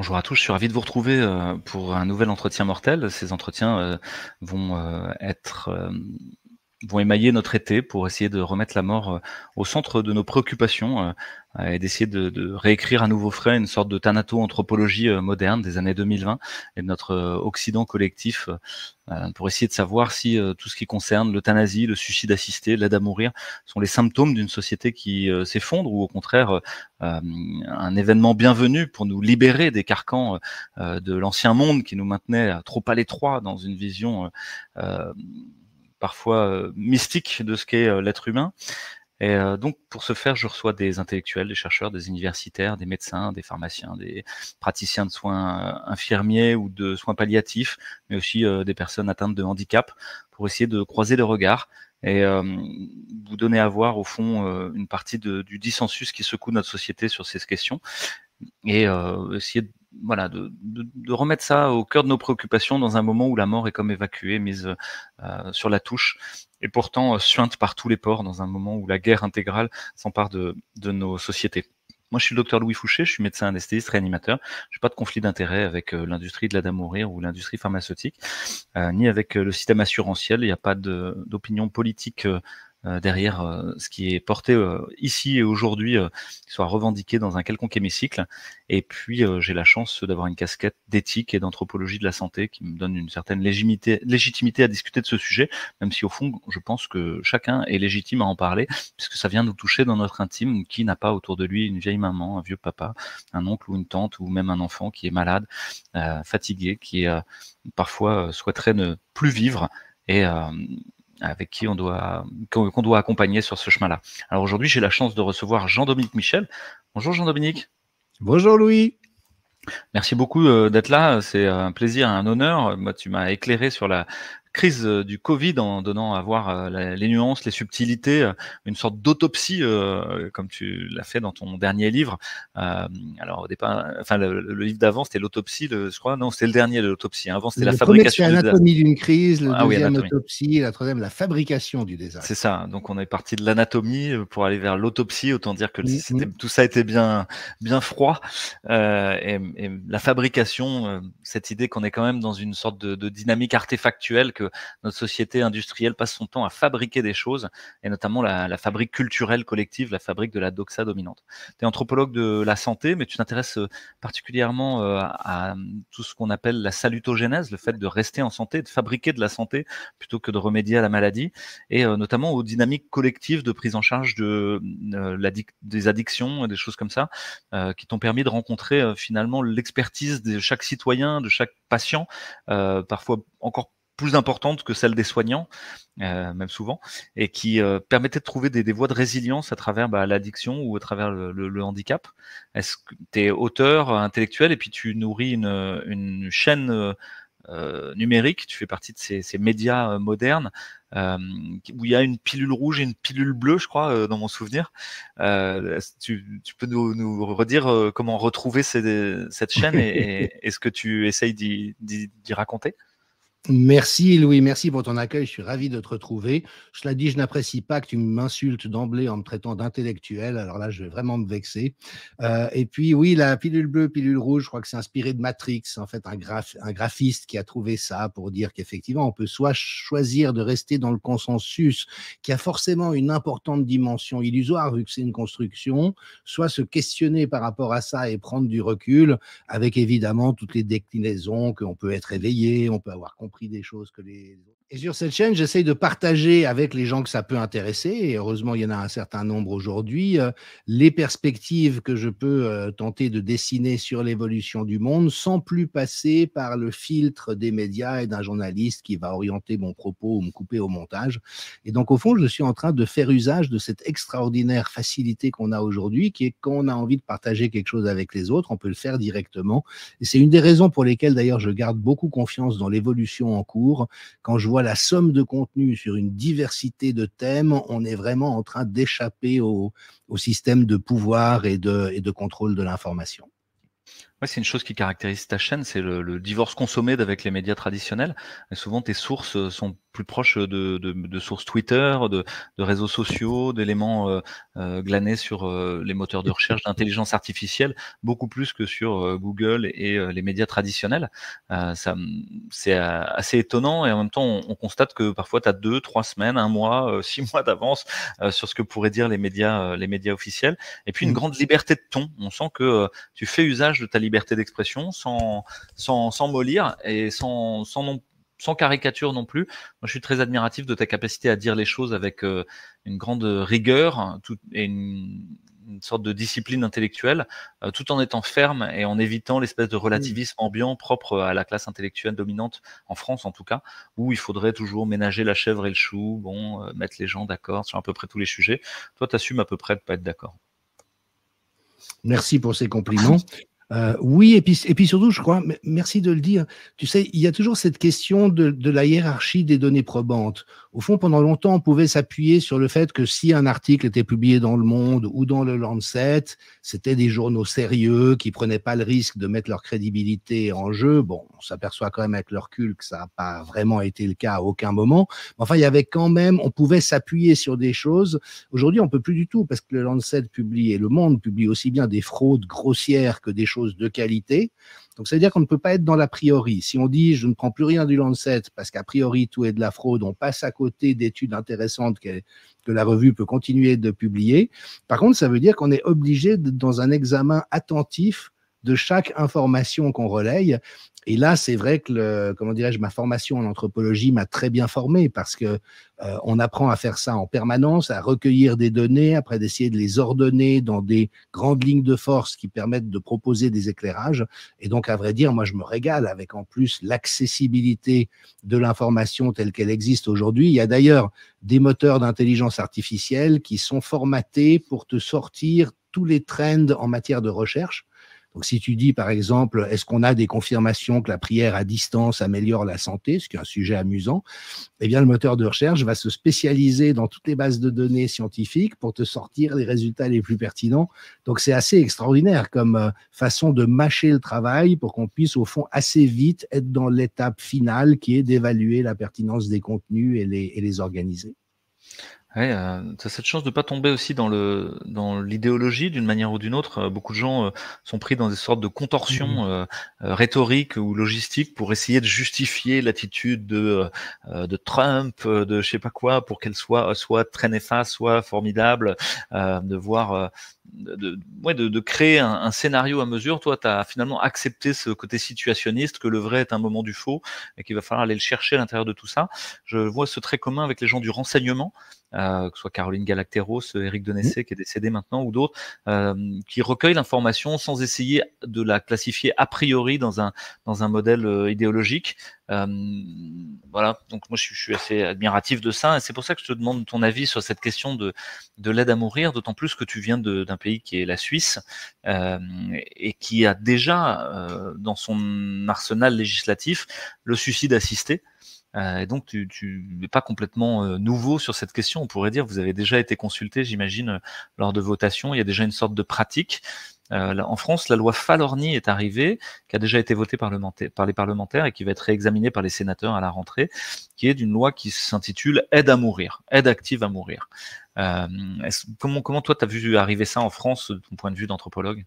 Bonjour à tous, je suis ravi de vous retrouver pour un nouvel entretien mortel. Ces entretiens vont vont émailler notre été pour essayer de remettre la mort au centre de nos préoccupations et d'essayer de réécrire à nouveau frais une sorte de thanato-anthropologie moderne des années 2020 et de notre Occident collectif pour essayer de savoir si tout ce qui concerne l'euthanasie, le suicide assisté, l'aide à mourir sont les symptômes d'une société qui s'effondre ou au contraire un événement bienvenu pour nous libérer des carcans de l'ancien monde qui nous maintenait trop à l'étroit dans une vision parfois mystique de ce qu'est l'être humain. Et donc, pour ce faire, je reçois des intellectuels, des chercheurs, des universitaires, des médecins, des pharmaciens, des praticiens de soins infirmiers ou de soins palliatifs, mais aussi des personnes atteintes de handicap, pour essayer de croiser les regards et vous donner à voir, au fond, une partie du dissensus qui secoue notre société sur ces questions et essayer de remettre ça au cœur de nos préoccupations dans un moment où la mort est comme évacuée, mise sur la touche, et pourtant suinte par tous les pores dans un moment où la guerre intégrale s'empare de nos sociétés. Moi, je suis le docteur Louis Fouché, je suis médecin anesthésiste réanimateur. Je n'ai pas de conflit d'intérêt avec l'industrie de l'aide à mourir ou l'industrie pharmaceutique, ni avec le système assurantiel. Il n'y a pas d'opinion politique derrière ce qui est porté ici et aujourd'hui, qui soit revendiqué dans un quelconque hémicycle. Et puis, j'ai la chance d'avoir une casquette d'éthique et d'anthropologie de la santé qui me donne une certaine légitimité à discuter de ce sujet, même si au fond, je pense que chacun est légitime à en parler, puisque ça vient nous toucher dans notre intime. Qui n'a pas autour de lui une vieille maman, un vieux papa, un oncle ou une tante, ou même un enfant qui est malade, fatigué, qui parfois souhaiterait ne plus vivre et avec qui qu'on doit accompagner sur ce chemin-là. Alors aujourd'hui, j'ai la chance de recevoir Jean-Dominique Michel. Bonjour Jean-Dominique. Bonjour Louis. Merci beaucoup d'être là. C'est un plaisir, un honneur. Moi, tu m'as éclairé sur la crise du Covid en donnant à voir les nuances, les subtilités, une sorte d'autopsie, comme tu l'as fait dans ton dernier livre. Alors au départ, enfin le livre d'avant c'était l'autopsie, je crois. Non, c'était le dernier de l'autopsie. Avant c'était la Le premier, c'est fabrication du désastre. Anatomie d'une crise, le Ah oui, deuxième, anatomie. Autopsie, la troisième, la fabrication du C'est désastre. ça. Donc on est parti de l'anatomie pour aller vers l'autopsie. Autant dire que Mhm. tout ça était bien froid. Et la fabrication, cette idée qu'on est quand même dans une sorte de dynamique artefactuelle, que notre société industrielle passe son temps à fabriquer des choses, et notamment la fabrique culturelle collective, la fabrique de la doxa dominante. Tu es anthropologue de la santé, mais tu t'intéresses particulièrement à tout ce qu'on appelle la salutogénèse, le fait de rester en santé, de fabriquer de la santé plutôt que de remédier à la maladie, et notamment aux dynamiques collectives de prise en charge des addictions, des choses comme ça, qui t'ont permis de rencontrer finalement l'expertise de chaque citoyen, de chaque patient, parfois encore plus importante que celle des soignants, même souvent, et qui permettait de trouver des voies de résilience à travers l'addiction ou à travers le handicap. Est-ce que tu es auteur intellectuel et puis tu nourris une chaîne numérique, tu fais partie de ces médias modernes où il y a une pilule rouge et une pilule bleue, je crois, dans mon souvenir. Tu peux nous redire comment retrouver cette chaîne et ce que tu essayes d'y raconter? Merci Louis, merci pour ton accueil, je suis ravi de te retrouver. Cela dit, je n'apprécie pas que tu m'insultes d'emblée en me traitant d'intellectuel, alors là je vais vraiment me vexer. Et puis oui, la pilule bleue, pilule rouge, je crois que c'est inspiré de Matrix, en fait un graphiste qui a trouvé ça pour dire qu'effectivement on peut soit choisir de rester dans le consensus qui a forcément une importante dimension illusoire vu que c'est une construction, soit se questionner par rapport à ça et prendre du recul avec évidemment toutes les déclinaisons qu'on peut être éveillé, on peut avoir compris des choses que les autres. Et sur cette chaîne, j'essaye de partager avec les gens que ça peut intéresser, et heureusement, il y en a un certain nombre aujourd'hui, les perspectives que je peux tenter de dessiner sur l'évolution du monde sans plus passer par le filtre des médias et d'un journaliste qui va orienter mon propos ou me couper au montage. Et donc, au fond, je suis en train de faire usage de cette extraordinaire facilité qu'on a aujourd'hui, qui est quand on a envie de partager quelque chose avec les autres, on peut le faire directement. Et c'est une des raisons pour lesquelles, d'ailleurs, je garde beaucoup confiance dans l'évolution en cours. Quand je vois la somme de contenu sur une diversité de thèmes, on est vraiment en train d'échapper au système de pouvoir et de contrôle de l'information. Ouais, c'est une chose qui caractérise ta chaîne, c'est le divorce consommé d'avec les médias traditionnels. Et souvent, tes sources sont plus proches de sources Twitter, de réseaux sociaux, d'éléments glanés sur les moteurs de recherche d'intelligence artificielle, beaucoup plus que sur Google et les médias traditionnels. C'est assez étonnant et en même temps, on constate que parfois, tu as 2, 3 semaines, 1 mois, 6 mois d'avance sur ce que pourraient dire les médias officiels. Et puis, une grande liberté de ton. On sent que tu fais usage de ta liberté d'expression sans mollir et sans caricature non plus. Moi, je suis très admiratif de ta capacité à dire les choses avec une grande rigueur et une sorte de discipline intellectuelle, tout en étant ferme et en évitant l'espèce de relativisme ambiant propre à la classe intellectuelle dominante, en France en tout cas, où il faudrait toujours ménager la chèvre et le chou, mettre les gens d'accord sur à peu près tous les sujets. Toi, tu assumes à peu près de pas être d'accord. Merci pour ces compliments. Oui, et puis surtout, je crois, merci de le dire, tu sais, il y a toujours cette question de la hiérarchie des données probantes. Au fond, pendant longtemps, on pouvait s'appuyer sur le fait que si un article était publié dans Le Monde ou dans le Lancet, c'était des journaux sérieux qui prenaient pas le risque de mettre leur crédibilité en jeu. Bon, on s'aperçoit quand même avec le recul que ça n'a pas vraiment été le cas à aucun moment. Mais enfin, il y avait quand même, on pouvait s'appuyer sur des choses. Aujourd'hui, on peut plus du tout parce que le Lancet publie et Le Monde publie aussi bien des fraudes grossières que des choses de qualité. Donc, ça veut dire qu'on ne peut pas être dans l'a priori. Si on dit je ne prends plus rien du Lancet parce qu'a priori tout est de la fraude, on passe à côté d'études intéressantes que la revue peut continuer de publier. Par contre, ça veut dire qu'on est obligé d'être dans un examen attentif de chaque information qu'on relaye. Et là, c'est vrai que ma formation en anthropologie m'a très bien formé parce que on apprend à faire ça en permanence, à recueillir des données, après d'essayer de les ordonner dans des grandes lignes de force qui permettent de proposer des éclairages. Et donc, à vrai dire, moi, je me régale avec en plus l'accessibilité de l'information telle qu'elle existe aujourd'hui. Il y a d'ailleurs des moteurs d'intelligence artificielle qui sont formatés pour te sortir tous les trends en matière de recherche. Donc, si tu dis, par exemple, est-ce qu'on a des confirmations que la prière à distance améliore la santé, ce qui est un sujet amusant, eh bien, le moteur de recherche va se spécialiser dans toutes les bases de données scientifiques pour te sortir les résultats les plus pertinents. Donc, c'est assez extraordinaire comme façon de mâcher le travail pour qu'on puisse, au fond, assez vite être dans l'étape finale qui est d'évaluer la pertinence des contenus et les organiser. Ouais, tu as cette chance de pas tomber aussi dans l'idéologie d'une manière ou d'une autre. Beaucoup de gens sont pris dans des sortes de contorsions rhétoriques ou logistiques pour essayer de justifier l'attitude de Trump, de je sais pas quoi, pour qu'elle soit très néfaste, soit formidable, de voir de créer un scénario à mesure. Toi, tu as finalement accepté ce côté situationniste, que le vrai est un moment du faux et qu'il va falloir aller le chercher à l'intérieur de tout ça. Je vois ce trait commun avec les gens du renseignement, que ce soit Caroline Galacteros, Éric Denessé qui est décédé maintenant, ou d'autres, qui recueillent l'information sans essayer de la classifier a priori dans un modèle idéologique. Voilà, donc moi je suis assez admiratif de ça, et c'est pour ça que je te demande ton avis sur cette question de l'aide à mourir, d'autant plus que tu viens d'un pays qui est la Suisse, et qui a déjà dans son arsenal législatif le suicide assisté. Et donc tu n'es pas complètement nouveau sur cette question. On pourrait dire, vous avez déjà été consulté, j'imagine, lors de votations. Il y a déjà une sorte de pratique. En France, la loi Falorni est arrivée, qui a déjà été votée par les parlementaires et qui va être réexaminée par les sénateurs à la rentrée, qui est d'une loi qui s'intitule Aide à mourir, aide active à mourir. Comment toi, tu as vu arriver ça en France, de ton point de vue d'anthropologue ?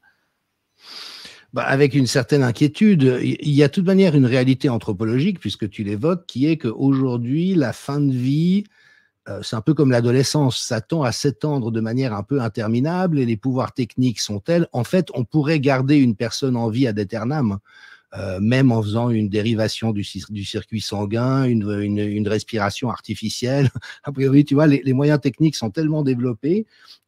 Avec une certaine inquiétude. Il y a de toute manière une réalité anthropologique, puisque tu l'évoques, qui est qu'aujourd'hui, la fin de vie, c'est un peu comme l'adolescence, ça tend à s'étendre de manière un peu interminable et les pouvoirs techniques sont tels. En fait, on pourrait garder une personne en vie ad aeternam, même en faisant une dérivation du circuit sanguin, une respiration artificielle. A priori, tu vois, les moyens techniques sont tellement développés.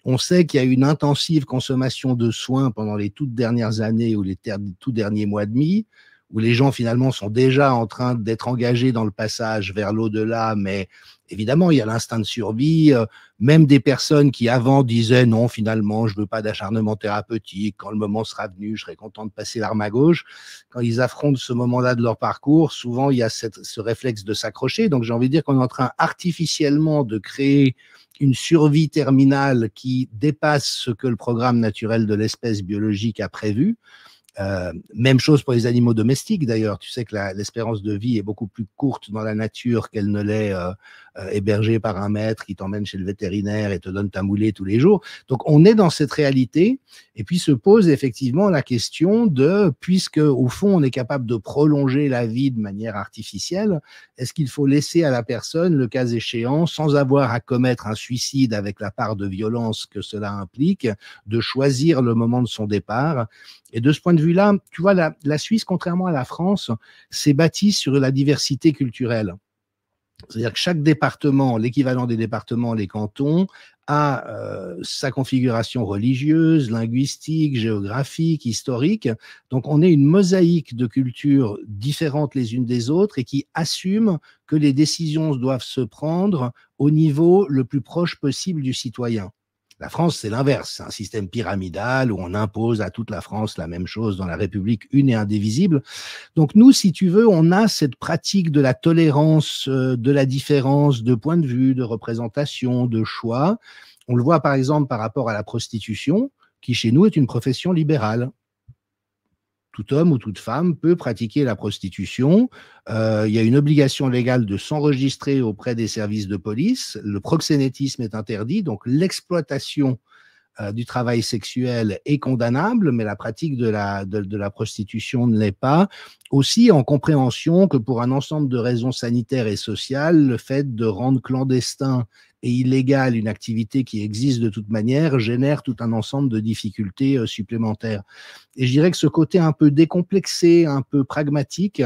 On sait qu'il y a une intensive consommation de soins pendant les toutes dernières années ou les tout derniers mois et demi, où les gens finalement sont déjà en train d'être engagés dans le passage vers l'au-delà, mais évidemment, il y a l'instinct de survie, même des personnes qui avant disaient non, finalement, je veux pas d'acharnement thérapeutique, quand le moment sera venu, je serai content de passer l'arme à gauche. Quand ils affrontent ce moment-là de leur parcours, souvent, il y a ce réflexe de s'accrocher. Donc, j'ai envie de dire qu'on est en train artificiellement de créer une survie terminale qui dépasse ce que le programme naturel de l'espèce biologique a prévu. Même chose pour les animaux domestiques d'ailleurs. Tu sais que l'espérance de vie est beaucoup plus courte dans la nature qu'elle ne l'est hébergée par un maître qui t'emmène chez le vétérinaire et te donne ta moulée tous les jours. Donc on est dans cette réalité et puis se pose effectivement la question de, puisque au fond on est capable de prolonger la vie de manière artificielle, est-ce qu'il faut laisser à la personne, le cas échéant, sans avoir à commettre un suicide avec la part de violence que cela implique, de choisir le moment de son départ. Et de ce point de vue-là, tu vois, la Suisse, contrairement à la France, s'est bâtie sur la diversité culturelle. C'est-à-dire que chaque département, l'équivalent des départements, les cantons, a sa configuration religieuse, linguistique, géographique, historique. Donc on est une mosaïque de cultures différentes les unes des autres et qui assument que les décisions doivent se prendre au niveau le plus proche possible du citoyen. La France, c'est l'inverse, c'est un système pyramidal où on impose à toute la France la même chose dans la République une et indivisible. Donc nous, si tu veux, on a cette pratique de la tolérance, de la différence de point de vue, de représentation, de choix. On le voit par exemple par rapport à la prostitution, qui chez nous est une profession libérale. Tout homme ou toute femme peut pratiquer la prostitution. Il y a une obligation légale de s'enregistrer auprès des services de police. Le proxénétisme est interdit, donc l'exploitation du travail sexuel est condamnable, mais la pratique de la prostitution ne l'est pas. Aussi en compréhension que pour un ensemble de raisons sanitaires et sociales, le fait de rendre clandestin et illégal une activité qui existe de toute manière génère tout un ensemble de difficultés supplémentaires. Et je dirais que ce côté un peu décomplexé, un peu pragmatique,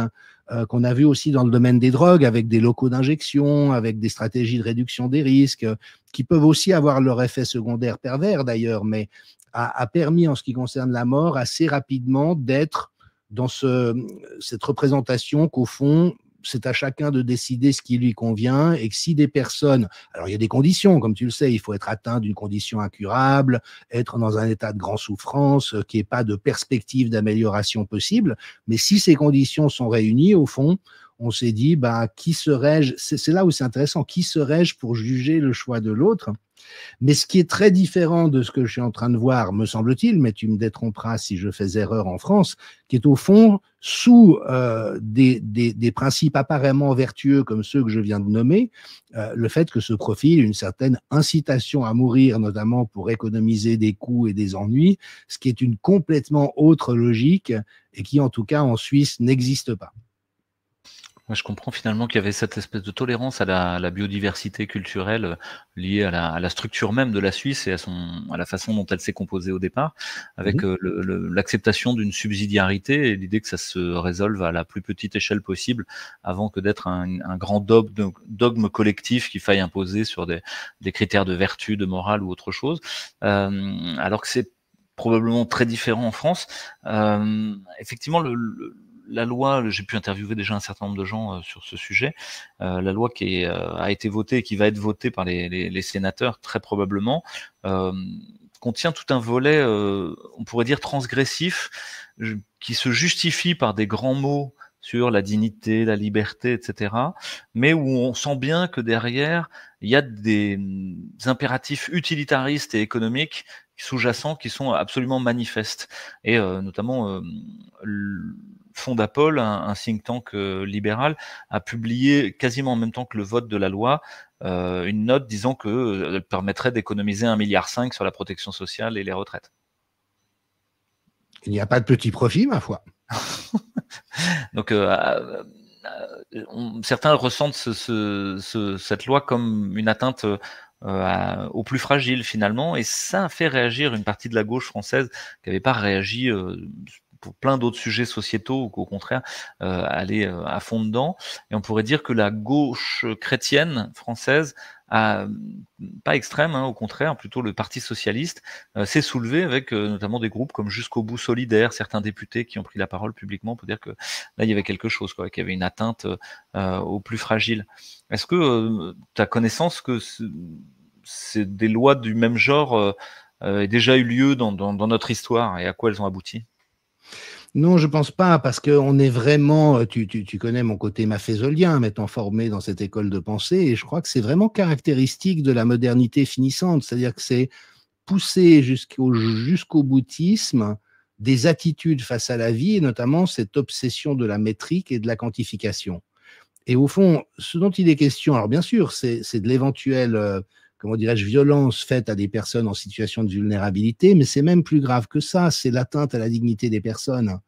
qu'on a vu aussi dans le domaine des drogues, avec des locaux d'injection, avec des stratégies de réduction des risques, qui peuvent aussi avoir leur effet secondaire pervers d'ailleurs, mais a permis en ce qui concerne la mort assez rapidement d'être dans cette représentation qu'au fond, c'est à chacun de décider ce qui lui convient et que si des personnes, alors il y a des conditions, comme tu le sais, il faut être atteint d'une condition incurable, être dans un état de grande souffrance, qu'il n'y ait pas de perspective d'amélioration possible, mais si ces conditions sont réunies, au fond, on s'est dit, qui serais-je, c'est là où c'est intéressant, qui serais-je pour juger le choix de l'autre? Mais ce qui est très différent de ce que je suis en train de voir, me semble-t-il, mais tu me détromperas si je fais erreur en France, qui est au fond sous des principes apparemment vertueux comme ceux que je viens de nommer, le fait que se profile une certaine incitation à mourir, notamment pour économiser des coûts et des ennuis, ce qui est une complètement autre logique et qui, en tout cas, en Suisse, n'existe pas. Moi, je comprends finalement qu'il y avait cette espèce de tolérance à la biodiversité culturelle liée à la structure même de la Suisse et à la façon dont elle s'est composée au départ, avec l'acceptation d'une subsidiarité et l'idée que ça se résolve à la plus petite échelle possible avant que d'être un grand dogme collectif qu'il faille imposer sur des critères de vertu, de morale ou autre chose, alors que c'est probablement très différent en France. Effectivement, la loi, j'ai pu interviewer déjà un certain nombre de gens sur ce sujet, la loi qui a été votée et qui va être votée par les sénateurs très probablement, contient tout un volet, on pourrait dire transgressif, qui se justifie par des grands mots sur la dignité, la liberté, etc., mais où on sent bien que derrière, il y a des impératifs utilitaristes et économiques sous-jacents qui sont absolument manifestes. Et notamment, Fondapol, un think tank libéral, a publié quasiment en même temps que le vote de la loi une note disant qu'elle permettrait d'économiser 1,5 milliard sur la protection sociale et les retraites. Il n'y a pas de petit profit, ma foi. Donc, certains ressentent cette loi comme une atteinte aux plus fragiles finalement, et ça a fait réagir une partie de la gauche française qui n'avait pas réagi pour plein d'autres sujets sociétaux, ou qu'au contraire aller à fond dedans. Et on pourrait dire que la gauche chrétienne française, pas extrême, au contraire, plutôt le Parti socialiste, s'est soulevé avec notamment des groupes comme Jusqu'au bout solidaire, certains députés qui ont pris la parole publiquement pour dire que là il y avait quelque chose, qu'il y avait une atteinte aux plus fragiles. Est-ce que tu as connaissance que c'est des lois du même genre aient déjà eu lieu dans notre histoire, et à quoi elles ont abouti? Non, je pense pas, parce qu'on est vraiment, tu connais mon côté maphésolien, m'étant formé dans cette école de pensée, et je crois que c'est vraiment caractéristique de la modernité finissante, c'est-à-dire que c'est poussé jusqu'au boutisme des attitudes face à la vie, et notamment cette obsession de la métrique et de la quantification. Et au fond, ce dont il est question, alors bien sûr, c'est de l'éventuelle, comment dirais-je, violence faite à des personnes en situation de vulnérabilité, mais c'est même plus grave que ça, c'est l'atteinte à la dignité des personnes.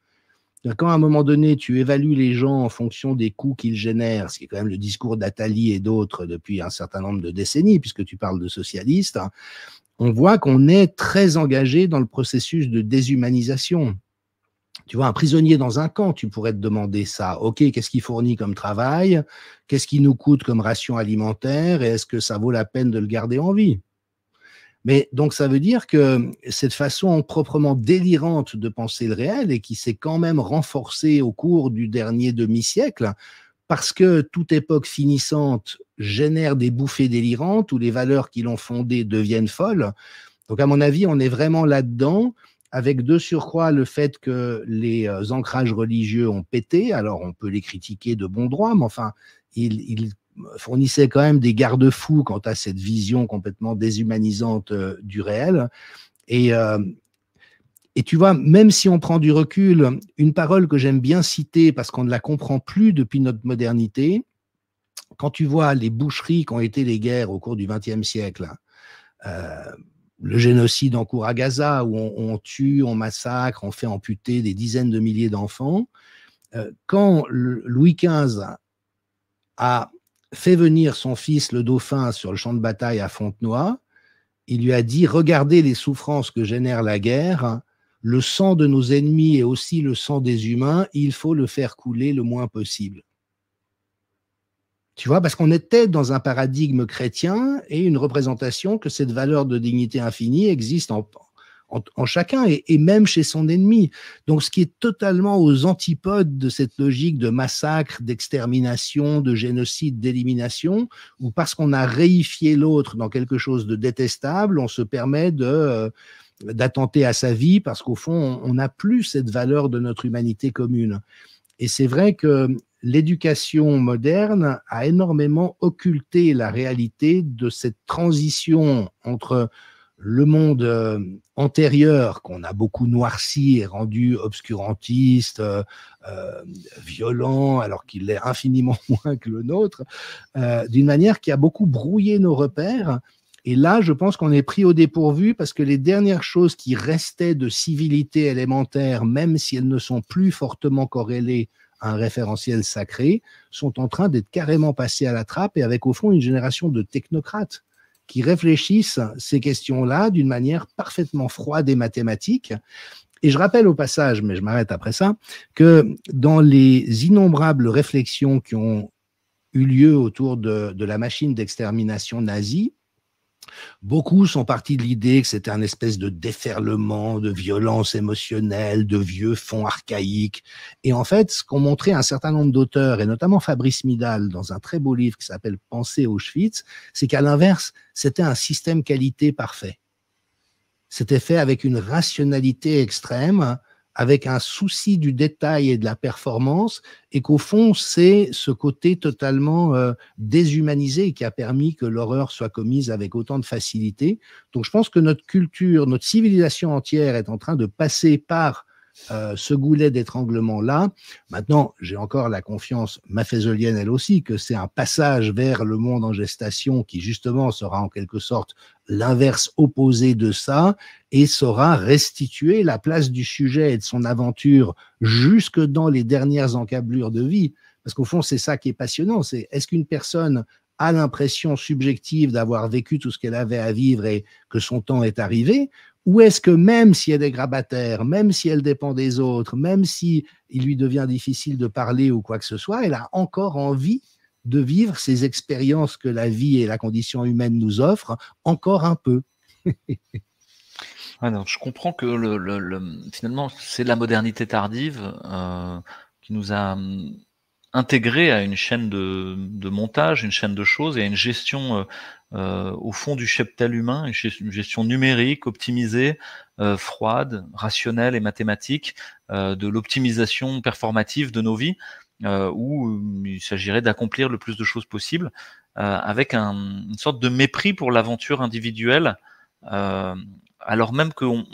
Quand à un moment donné, tu évalues les gens en fonction des coûts qu'ils génèrent, ce qui est quand même le discours d'Attali et d'autres depuis un certain nombre de décennies, puisque tu parles de socialistes, on voit qu'on est très engagé dans le processus de déshumanisation. Tu vois, un prisonnier dans un camp, tu pourrais te demander ça. OK, qu'est-ce qu'il fournit comme travail? Qu'est-ce qui nous coûte comme ration alimentaire? Et est-ce que ça vaut la peine de le garder en vie? Mais donc, ça veut dire que cette façon proprement délirante de penser le réel et qui s'est quand même renforcée au cours du dernier demi-siècle, parce que toute époque finissante génère des bouffées délirantes où les valeurs qui l'ont fondée deviennent folles. Donc, à mon avis, on est vraiment là-dedans, avec de surcroît le fait que les ancrages religieux ont pété. Alors, on peut les critiquer de bon droit, mais enfin, ils fournissaient quand même des garde-fous quant à cette vision complètement déshumanisante du réel. Et tu vois, même si on prend du recul, une parole que j'aime bien citer parce qu'on ne la comprend plus depuis notre modernité, quand tu vois les boucheries qui ont été les guerres au cours du XXe siècle, le génocide en cours à Gaza, où on tue, on massacre, on fait amputer des dizaines de milliers d'enfants, quand Louis XV a fait venir son fils le dauphin sur le champ de bataille à Fontenoy, il lui a dit « Regardez les souffrances que génère la guerre, le sang de nos ennemis et aussi le sang des humains, il faut le faire couler le moins possible. » Tu vois, parce qu'on était dans un paradigme chrétien et une représentation que cette valeur de dignité infinie existe en chacun et même chez son ennemi. Donc, ce qui est totalement aux antipodes de cette logique de massacre, d'extermination, de génocide, d'élimination, où parce qu'on a réifié l'autre dans quelque chose de détestable, on se permet d'attenter à sa vie parce qu'au fond, on n'a plus cette valeur de notre humanité commune. Et c'est vrai que l'éducation moderne a énormément occulté la réalité de cette transition entre le monde antérieur, qu'on a beaucoup noirci et rendu obscurantiste, violent, alors qu'il l'est infiniment moins que le nôtre, d'une manière qui a beaucoup brouillé nos repères. Et là, je pense qu'on est pris au dépourvu parce que les dernières choses qui restaient de civilité élémentaire, même si elles ne sont plus fortement corrélées à un référentiel sacré, sont en train d'être carrément passées à la trappe et avec au fond une génération de technocrates qui réfléchissent ces questions-là d'une manière parfaitement froide et mathématique. Et je rappelle au passage, mais je m'arrête après ça, que dans les innombrables réflexions qui ont eu lieu autour de la machine d'extermination nazie, beaucoup sont partis de l'idée que c'était un espèce de déferlement, de violence émotionnelle, de vieux fonds archaïques. Et en fait, ce qu'ont montré un certain nombre d'auteurs, et notamment Fabrice Midal, dans un très beau livre qui s'appelle « Penser Auschwitz », c'est qu'à l'inverse, c'était un système qualité parfait. C'était fait avec une rationalité extrême, avec un souci du détail et de la performance, et qu'au fond, c'est ce côté totalement déshumanisé qui a permis que l'horreur soit commise avec autant de facilité. Donc je pense que notre culture, notre civilisation entière est en train de passer par ce goulet d'étranglement-là. Maintenant, j'ai encore la confiance machiavélienne, elle aussi, que c'est un passage vers le monde en gestation qui, justement, sera en quelque sorte l'inverse opposé de ça et saura restituer la place du sujet et de son aventure jusque dans les dernières encablures de vie. Parce qu'au fond, c'est ça qui est passionnant. C'est est-ce qu'une personne a l'impression subjective d'avoir vécu tout ce qu'elle avait à vivre et que son temps est arrivé? Ou est-ce que même si elle est grabataire, même si elle dépend des autres, même si il lui devient difficile de parler ou quoi que ce soit, elle a encore envie de vivre ces expériences que la vie et la condition humaine nous offrent encore un peu. Alors, je comprends que finalement, c'est la modernité tardive qui nous a intégré à une chaîne de montage, une chaîne de choses et à une gestion au fond du cheptel humain, une gestion numérique, optimisée, froide, rationnelle et mathématique de l'optimisation performative de nos vies, où il s'agirait d'accomplir le plus de choses possible, avec une sorte de mépris pour l'aventure individuelle, alors même qu'on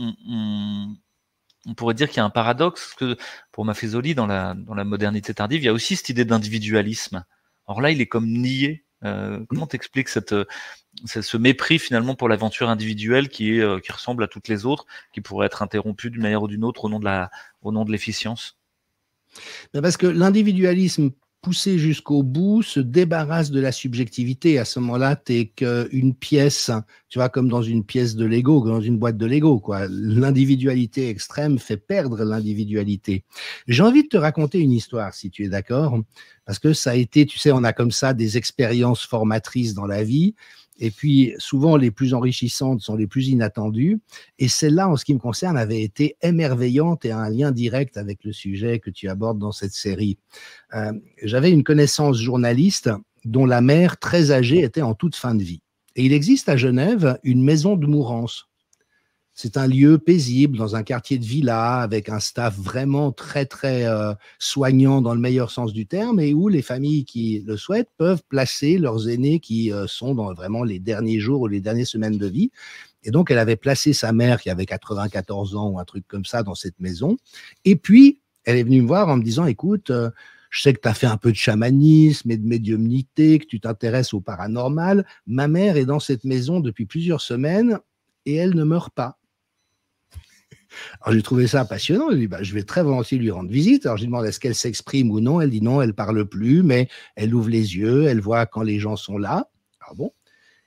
on pourrait dire qu'il y a un paradoxe, que pour Maffesoli, dans la modernité tardive, il y a aussi cette idée d'individualisme. Or là, il est comme nié. Comment t'expliques ce mépris finalement pour l'aventure individuelle qui ressemble à toutes les autres, qui pourrait être interrompue d'une manière ou d'une autre au nom de l'efficience? Parce que l'individualisme poussé jusqu'au bout se débarrasse de la subjectivité. À ce moment-là, tu n'es qu'une pièce, tu vois, comme dans une pièce de Lego, dans une boîte de Lego, quoi. L'individualité extrême fait perdre l'individualité. J'ai envie de te raconter une histoire, si tu es d'accord, parce que ça a été, tu sais, on a comme ça des expériences formatrices dans la vie. Et puis, souvent, les plus enrichissantes sont les plus inattendues. Et celle-là, en ce qui me concerne, avait été émerveillante et a un lien direct avec le sujet que tu abordes dans cette série. J'avais une connaissance journaliste dont la mère, très âgée, était en toute fin de vie. Et il existe à Genève une maison de mourance. C'est un lieu paisible dans un quartier de villa avec un staff vraiment très, très soignant dans le meilleur sens du terme et où les familles qui le souhaitent peuvent placer leurs aînés qui sont dans vraiment les derniers jours ou les dernières semaines de vie. Et donc, elle avait placé sa mère qui avait 94 ans ou un truc comme ça dans cette maison. Et puis, elle est venue me voir en me disant, écoute, je sais que tu as fait un peu de chamanisme et de médiumnité, que tu t'intéresses au paranormal. Ma mère est dans cette maison depuis plusieurs semaines et elle ne meurt pas. Alors, j'ai trouvé ça passionnant. Je lui ai dit, je vais très volontiers lui rendre visite. Alors, je lui demande, est-ce qu'elle s'exprime ou non? Elle dit non, elle parle plus, mais elle ouvre les yeux, elle voit quand les gens sont là. Alors bon.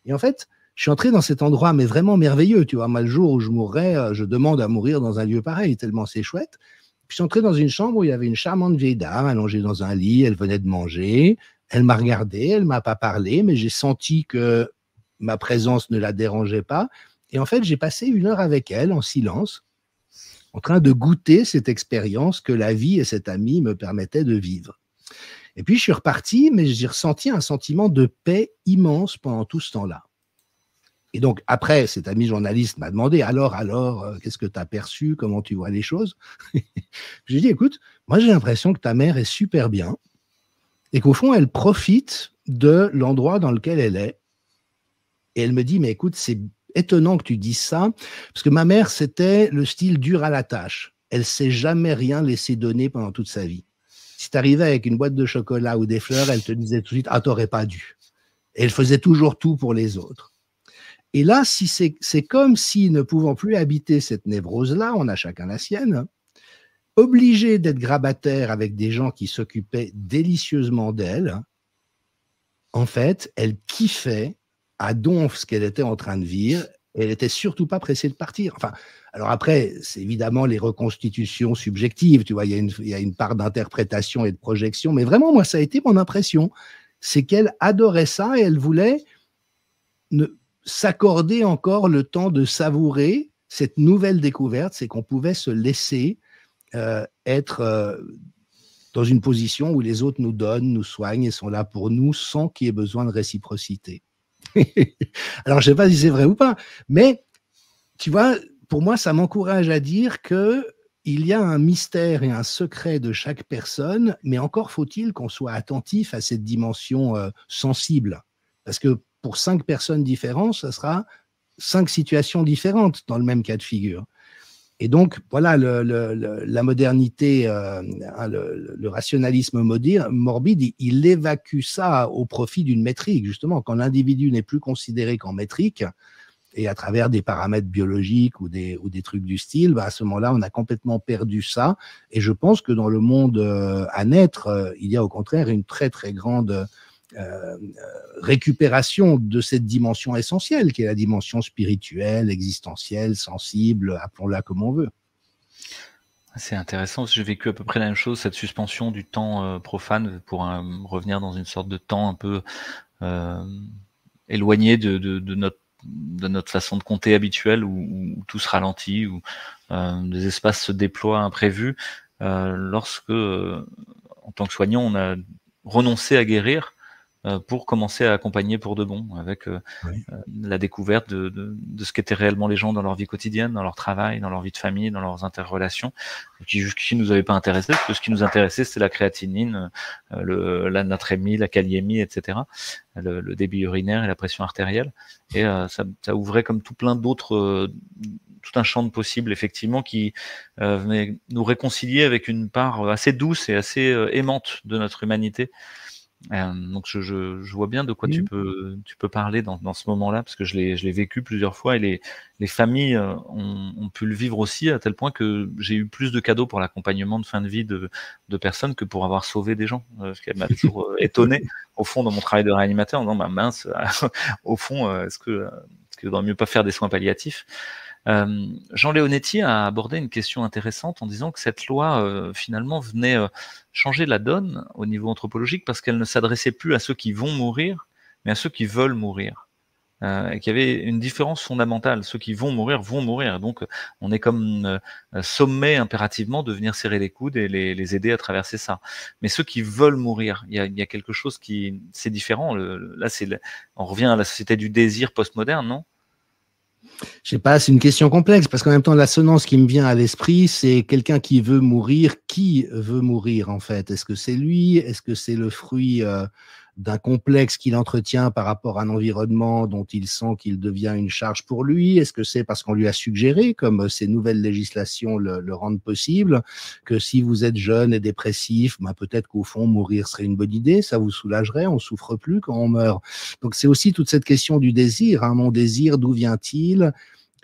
Et en fait, je suis entré dans cet endroit, mais vraiment merveilleux. Tu vois, moi, le jour où je mourrais, je demande à mourir dans un lieu pareil, tellement c'est chouette. Puis, je suis entré dans une chambre où il y avait une charmante vieille dame allongée dans un lit. Elle venait de manger. Elle m'a regardé, elle m'a pas parlé, mais j'ai senti que ma présence ne la dérangeait pas. Et en fait, j'ai passé 1 heure avec elle en silence, en train de goûter cette expérience que la vie et cet ami me permettaient de vivre. Et puis, je suis reparti, mais j'ai ressenti un sentiment de paix immense pendant tout ce temps-là. Et donc, après, cet ami journaliste m'a demandé, alors, qu'est-ce que tu as perçu? Comment tu vois les choses? J'ai dit, écoute, moi, j'ai l'impression que ta mère est super bien et qu'au fond, elle profite de l'endroit dans lequel elle est. Et elle me dit, mais écoute, c'est étonnant que tu dises ça, parce que ma mère, c'était le style dur à la tâche. Elle s'est jamais rien laissé donner pendant toute sa vie. Si tu arrivais avec une boîte de chocolat ou des fleurs, elle te disait tout de suite, ah, t'aurais pas dû. Et elle faisait toujours tout pour les autres. Et là, si c'est comme si, ne pouvant plus habiter cette névrose-là, on a chacun la sienne, obligé d'être grabataire avec des gens qui s'occupaient délicieusement d'elle, en fait, elle kiffait à donf ce qu'elle était en train de vivre. Elle n'était surtout pas pressée de partir. Enfin, alors après, c'est évidemment les reconstitutions subjectives, tu vois, il y a une part d'interprétation et de projection, mais vraiment, moi, ça a été mon impression. C'est qu'elle adorait ça et elle voulait s'accorder encore le temps de savourer cette nouvelle découverte, c'est qu'on pouvait se laisser être dans une position où les autres nous donnent, nous soignent et sont là pour nous sans qu'il y ait besoin de réciprocité. Alors, je ne sais pas si c'est vrai ou pas, mais tu vois, pour moi, ça m'encourage à dire qu'il y a un mystère et un secret de chaque personne, mais encore faut-il qu'on soit attentif à cette dimension sensible. Parce que pour 5 personnes différentes, ça sera 5 situations différentes dans le même cas de figure. Et donc, voilà, la modernité, le rationalisme morbide, il évacue ça au profit d'une métrique, justement. Quand l'individu n'est plus considéré qu'en métrique, et à travers des paramètres biologiques ou des trucs du style, à ce moment-là, on a complètement perdu ça. Et je pense que dans le monde à naître, il y a au contraire une très, très grande récupération de cette dimension essentielle qui est la dimension spirituelle, existentielle, sensible, appelons-la comme on veut. C'est intéressant, parce que j'ai vécu à peu près la même chose, cette suspension du temps profane pour revenir dans une sorte de temps un peu éloigné de notre façon de compter habituelle, où tout se ralentit, où des espaces se déploient imprévus, lorsque, en tant que soignant, on a renoncé à guérir pour commencer à accompagner pour de bon, avec la découverte de ce qu'étaient réellement les gens dans leur vie quotidienne, dans leur travail, dans leur vie de famille, dans leurs interrelations, qui jusqu'ici nous avaient pas intéressés, parce que ce qui nous intéressait, c'était la créatinine, la natrémie, la kaliémie, etc., le débit urinaire et la pression artérielle. Et ça ouvrait comme tout plein d'autres tout un champ de possibles, effectivement, qui venait nous réconcilier avec une part assez douce et assez aimante de notre humanité. Donc je vois bien de quoi tu peux parler dans ce moment-là, parce que je l'ai vécu plusieurs fois, et les familles ont pu le vivre aussi, à tel point que j'ai eu plus de cadeaux pour l'accompagnement de fin de vie de personnes que pour avoir sauvé des gens, ce qui m'a toujours étonné au fond dans mon travail de réanimateur, en disant bah mince, au fond, est-ce que vaudrait mieux pas faire des soins palliatifs? Jean Leonetti a abordé une question intéressante en disant que cette loi finalement venait changer la donne au niveau anthropologique, parce qu'elle ne s'adressait plus à ceux qui vont mourir, mais à ceux qui veulent mourir. Et qu'il y avait une différence fondamentale. Ceux qui vont mourir. Donc on est comme sommé impérativement de venir serrer les coudes et les aider à traverser ça. Mais ceux qui veulent mourir, il y a quelque chose c'est différent. Là, on revient à la société du désir postmoderne, non? Je sais pas, c'est une question complexe, parce qu'en même temps, l'assonance qui me vient à l'esprit, c'est quelqu'un qui veut mourir. Qui veut mourir, en fait? Est-ce que c'est lui? Est-ce que c'est le fruit d'un complexe qu'il entretient par rapport à un environnement dont il sent qu'il devient une charge pour lui? Est-ce que c'est parce qu'on lui a suggéré, comme ces nouvelles législations le rendent possible, que si vous êtes jeune et dépressif, ben peut-être qu'au fond, mourir serait une bonne idée, ça vous soulagerait, on souffre plus quand on meurt. Donc c'est aussi toute cette question du désir, hein. Mon désir, d'où vient-il?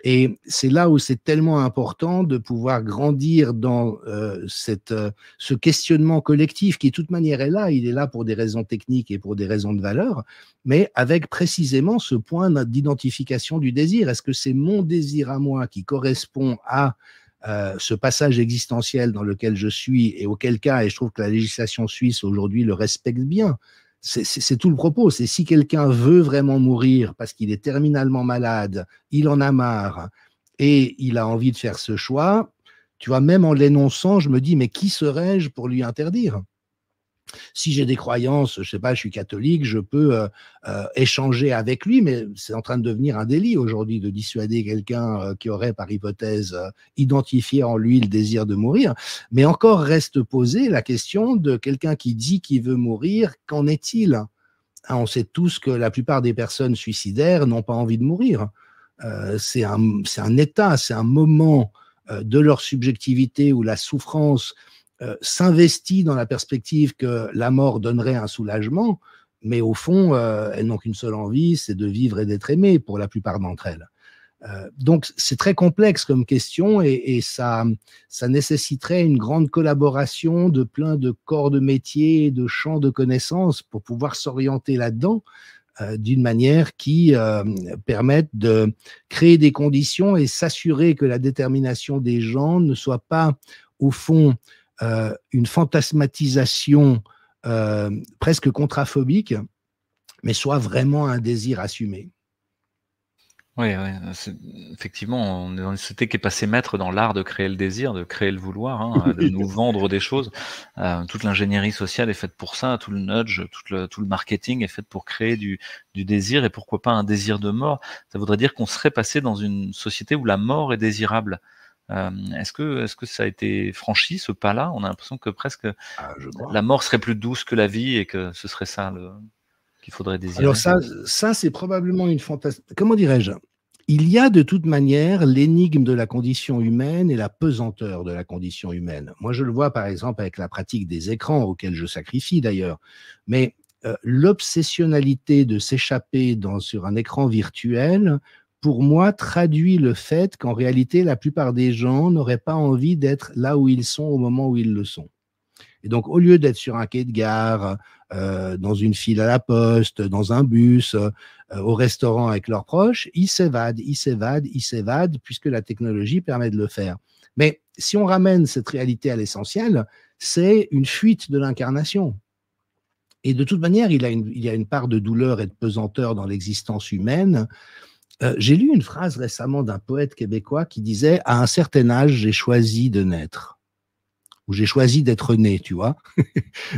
Et c'est là où c'est tellement important de pouvoir grandir dans ce questionnement collectif qui, de toute manière, est là. Il est là pour des raisons techniques et pour des raisons de valeur, mais avec précisément ce point d'identification du désir. Est-ce que c'est mon désir à moi qui correspond à ce passage existentiel dans lequel je suis, et auquel cas, et je trouve que la législation suisse aujourd'hui le respecte bien, c'est tout le propos. C'est si quelqu'un veut vraiment mourir parce qu'il est terminalement malade, il en a marre et il a envie de faire ce choix, tu vois, même en l'énonçant, je me dis, mais qui serais-je pour lui interdire? Si j'ai des croyances, je sais pas, je suis catholique, je peux échanger avec lui, mais c'est en train de devenir un délit aujourd'hui de dissuader quelqu'un qui aurait, par hypothèse, identifié en lui le désir de mourir. Mais encore reste posée la question de quelqu'un qui dit qu'il veut mourir, qu'en est-il? Hein, on sait tous que la plupart des personnes suicidaires n'ont pas envie de mourir. C'est un état, c'est un moment de leur subjectivité où la souffrance s'investit dans la perspective que la mort donnerait un soulagement, mais au fond, elles n'ont qu'une seule envie, c'est de vivre et d'être aimées pour la plupart d'entre elles. Donc, c'est très complexe comme question, et ça nécessiterait une grande collaboration de plein de corps de métier, de champs de connaissances pour pouvoir s'orienter là-dedans d'une manière qui permette de créer des conditions et s'assurer que la détermination des gens ne soit pas, au fond, une fantasmatisation presque contraphobique, mais soit vraiment un désir assumé. Oui, effectivement, on est dans une société qui est passée maître dans l'art de créer le désir, de créer le vouloir, hein, de nous vendre des choses. Toute l'ingénierie sociale est faite pour ça, tout le nudge, tout le marketing est fait pour créer du désir, et pourquoi pas un désir de mort. Ça voudrait dire qu'on serait passé dans une société où la mort est désirable. Est-ce que ça a été franchi, ce pas-là? On a l'impression que presque la mort serait plus douce que la vie, et que ce serait ça qu'il faudrait désirer. Alors ça c'est probablement une fantasme. Comment dirais-je? Il y a de toute manière l'énigme de la condition humaine et la pesanteur de la condition humaine. Moi, je le vois par exemple avec la pratique des écrans, auxquels je sacrifie d'ailleurs. Mais l'obsessionnalité de s'échapper sur un écran virtuel, pour moi, traduit le fait qu'en réalité, la plupart des gens n'auraient pas envie d'être là où ils sont au moment où ils le sont. Et donc, au lieu d'être sur un quai de gare, dans une file à la poste, dans un bus, au restaurant avec leurs proches, ils s'évadent, puisque la technologie permet de le faire. Mais si on ramène cette réalité à l'essentiel, c'est une fuite de l'incarnation. Et de toute manière, il y a une part de douleur et de pesanteur dans l'existence humaine. J'ai lu une phrase récemment d'un poète québécois qui disait « À un certain âge, j'ai choisi de naître ». Où j'ai choisi d'être né, tu vois.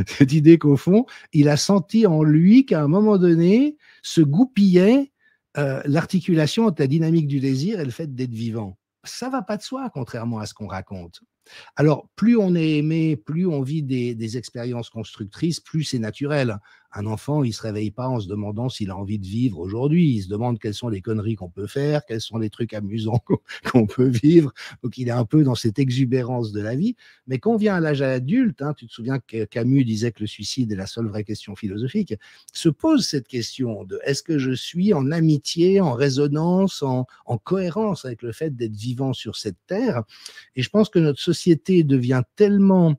Cette idée qu'au fond, il a senti en lui qu'à un moment donné, se goupillait l'articulation entre la dynamique du désir et le fait d'être vivant. Ça va pas de soi, contrairement à ce qu'on raconte. Alors, plus on est aimé, plus on vit des expériences constructrices, plus c'est naturel. Un enfant, il ne se réveille pas en se demandant s'il a envie de vivre aujourd'hui. Il se demande quelles sont les conneries qu'on peut faire, quels sont les trucs amusants qu'on peut vivre. Donc, il est un peu dans cette exubérance de la vie. Mais quand on vient à l'âge adulte, hein, tu te souviens que Camus disait que le suicide est la seule vraie question philosophique, se pose cette question de est-ce que je suis en amitié, en résonance, en cohérence avec le fait d'être vivant sur cette terre. Et je pense que notre société devient tellement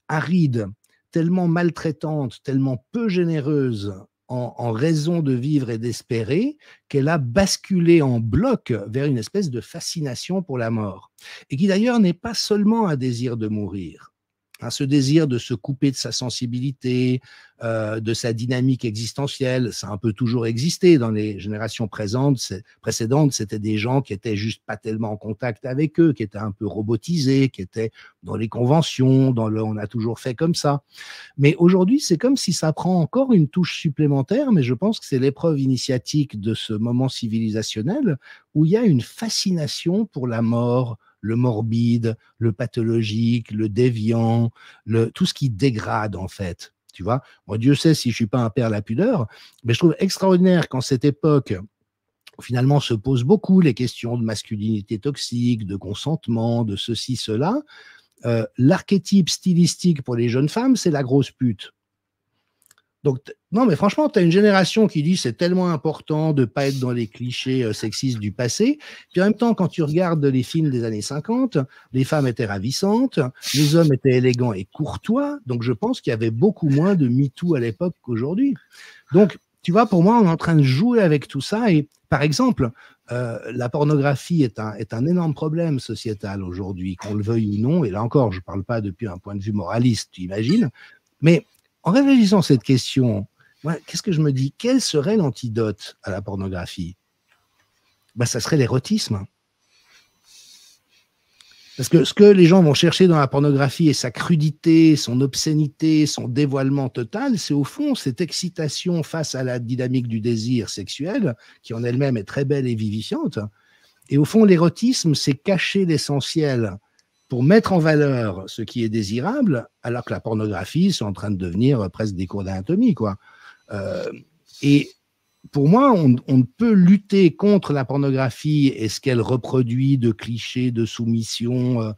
aride, tellement maltraitante, tellement peu généreuse en raison de vivre et d'espérer, qu'elle a basculé en bloc vers une espèce de fascination pour la mort. Et qui d'ailleurs n'est pas seulement un désir de mourir. Hein, ce désir de se couper de sa sensibilité, de sa dynamique existentielle, ça a un peu toujours existé dans les générations précédentes. C'était des gens qui étaient juste pas tellement en contact avec eux, qui étaient un peu robotisés, qui étaient dans les conventions, on a toujours fait comme ça. Mais aujourd'hui, c'est comme si ça prend encore une touche supplémentaire, mais je pense que c'est l'épreuve initiatique de ce moment civilisationnel où il y a une fascination pour la mort, le morbide, le pathologique, le déviant, tout ce qui dégrade en fait. Tu vois, moi, Dieu sait si je suis pas un père la pudeur, mais je trouve extraordinaire qu'en cette époque, finalement, se posent beaucoup les questions de masculinité toxique, de consentement, de ceci, cela. L'archétype stylistique pour les jeunes femmes, c'est la grosse pute. Donc, non, mais franchement, tu as une génération qui dit c'est tellement important de ne pas être dans les clichés sexistes du passé. Puis en même temps, quand tu regardes les films des années 50, les femmes étaient ravissantes, les hommes étaient élégants et courtois. Donc, je pense qu'il y avait beaucoup moins de MeToo à l'époque qu'aujourd'hui. Donc, tu vois, pour moi, on est en train de jouer avec tout ça. Et par exemple, la pornographie est un énorme problème sociétal aujourd'hui, qu'on le veuille ou non. Et là encore, je ne parle pas depuis un point de vue moraliste, tu imagines. Mais en réfléchissant à cette question, qu'est-ce que je me dis? Quel serait l'antidote à la pornographie? Ça serait l'érotisme. Parce que ce que les gens vont chercher dans la pornographie et sa crudité, son obscénité, son dévoilement total, c'est au fond cette excitation face à la dynamique du désir sexuel, qui en elle-même est très belle et vivifiante. Et au fond, l'érotisme, c'est cacher l'essentiel pour mettre en valeur ce qui est désirable, alors que la pornographie, c'est en train de devenir presque des cours d'anatomie, quoi. Et pour moi, on ne peut lutter contre la pornographie et ce qu'elle reproduit de clichés, de soumission.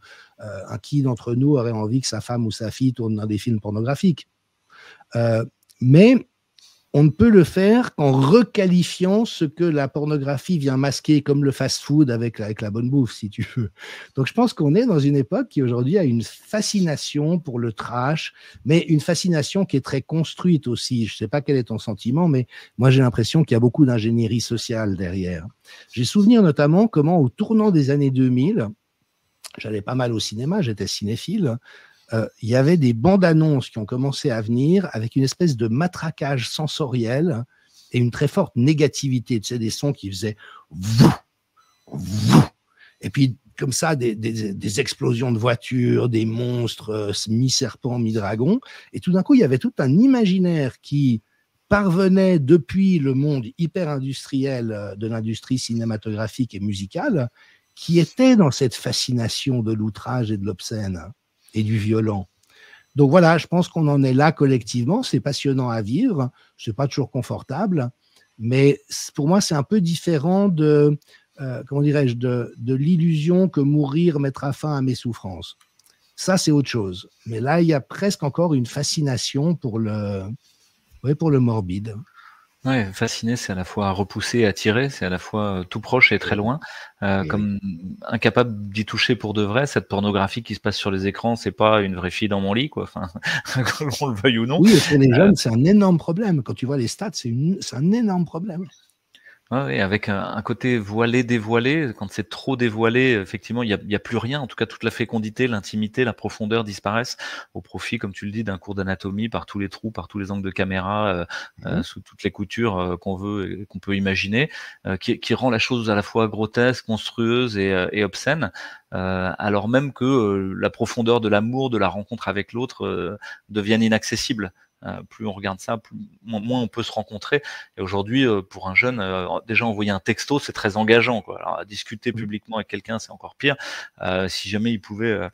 Qui d'entre nous aurait envie que sa femme ou sa fille tourne dans des films pornographiques? Mais on ne peut le faire qu'en requalifiant ce que la pornographie vient masquer, comme le fast-food avec la bonne bouffe, si tu veux. Donc, je pense qu'on est dans une époque qui, aujourd'hui, a une fascination pour le trash, mais une fascination qui est très construite aussi. Je ne sais pas quel est ton sentiment, mais moi, j'ai l'impression qu'il y a beaucoup d'ingénierie sociale derrière. J'ai souvenir notamment comment, au tournant des années 2000, j'allais pas mal au cinéma, j'étais cinéphile, il y avait des bandes annonces qui ont commencé à venir avec une espèce de matraquage sensoriel et une très forte négativité. Tu sais, des sons qui faisaient vou, vou, et puis comme ça des explosions de voitures, des monstres mi-serpents, mi-dragons. Et tout d'un coup, il y avait tout un imaginaire qui parvenait depuis le monde hyper industriel de l'industrie cinématographique et musicale, qui était dans cette fascination de l'outrage et de l'obscène et du violent. Donc voilà, je pense qu'on en est là collectivement. C'est passionnant à vivre, c'est pas toujours confortable, mais pour moi, c'est un peu différent de, comment dirais-je, de l'illusion que mourir mettra fin à mes souffrances. Ça, c'est autre chose. Mais là, il y a presque encore une fascination pour le morbide. Ouais, fasciné, c'est à la fois repoussé et attiré, c'est à la fois tout proche et très loin, comme incapable d'y toucher pour de vrai. Cette pornographie qui se passe sur les écrans, c'est pas une vraie fille dans mon lit, quoi. Enfin, qu'on le veuille ou non. Oui, et pour les jeunes, c'est un énorme problème. Quand tu vois les stats, c'est un énorme problème. Ouais, avec un côté voilé, dévoilé. Quand c'est trop dévoilé, effectivement, il y a plus rien. En tout cas, toute la fécondité, l'intimité, la profondeur disparaissent au profit, comme tu le dis, d'un cours d'anatomie par tous les trous, par tous les angles de caméra, sous toutes les coutures qu'on veut et qu'on peut imaginer, qui rend la chose à la fois grotesque, monstrueuse et obscène, alors même que la profondeur de l'amour, de la rencontre avec l'autre, devienne inaccessible. plus on regarde ça, moins on peut se rencontrer. Et aujourd'hui, pour un jeune, déjà envoyer un texto, c'est très engageant, quoi. Alors, discuter publiquement avec quelqu'un, c'est encore pire. Si jamais il pouvait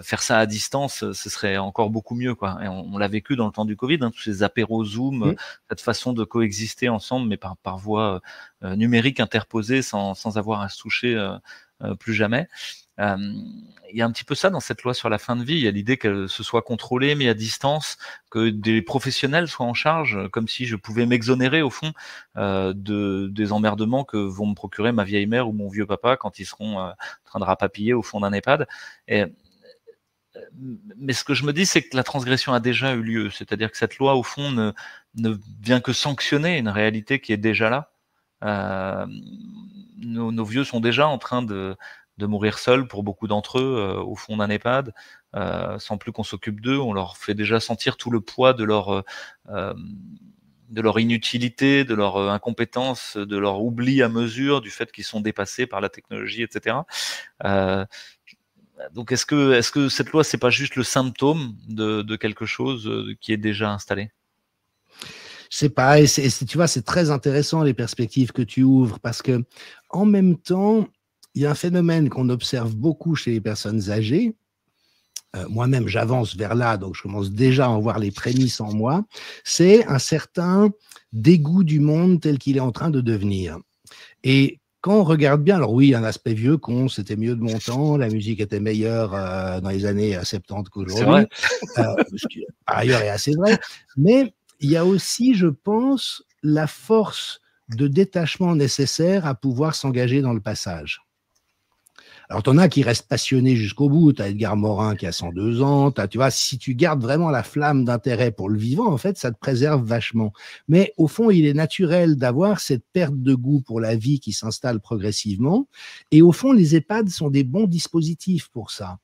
faire ça à distance, ce serait encore beaucoup mieux, quoi. Et on l'a vécu dans le temps du Covid, hein, tous ces apéros Zoom, cette façon de coexister ensemble, mais par voie numérique interposée, sans avoir à se toucher plus jamais. Il y a un petit peu ça dans cette loi sur la fin de vie. Il y a l'idée que ce soit contrôlé, mais à distance, que des professionnels soient en charge, comme si je pouvais m'exonérer au fond des emmerdements que vont me procurer ma vieille mère ou mon vieux papa quand ils seront en train de rapapiller au fond d'un EHPAD. Mais ce que je me dis, c'est que la transgression a déjà eu lieu. C'est-à-dire que cette loi, au fond, ne vient que sanctionner une réalité qui est déjà là. Nos vieux sont déjà en train de mourir seuls pour beaucoup d'entre eux au fond d'un EHPAD, sans plus qu'on s'occupe d'eux. On leur fait déjà sentir tout le poids de leur inutilité, de leur incompétence, de leur oubli à mesure, du fait qu'ils sont dépassés par la technologie, etc. Donc est-ce que cette loi, c'est pas juste le symptôme de quelque chose qui est déjà installé? C'est pareil, tu vois, c'est très intéressant les perspectives que tu ouvres, parce que en même temps, il y a un phénomène qu'on observe beaucoup chez les personnes âgées. Moi-même, j'avance vers là, donc je commence déjà à en voir les prémices en moi. C'est un certain dégoût du monde tel qu'il est en train de devenir. Et quand on regarde bien, alors oui, un aspect vieux con, c'était mieux de mon temps, la musique était meilleure dans les années 70 qu'aujourd'hui. Ce qui, par ailleurs, est assez vrai. Mais il y a aussi, je pense, la force de détachement nécessaire à pouvoir s'engager dans le passage. Alors, t'en as qui restent passionnés jusqu'au bout. T'as Edgar Morin qui a 102 ans. Tu vois, si tu gardes vraiment la flamme d'intérêt pour le vivant, en fait, ça te préserve vachement. Mais au fond, il est naturel d'avoir cette perte de goût pour la vie qui s'installe progressivement. Et au fond, les EHPAD sont des bons dispositifs pour ça.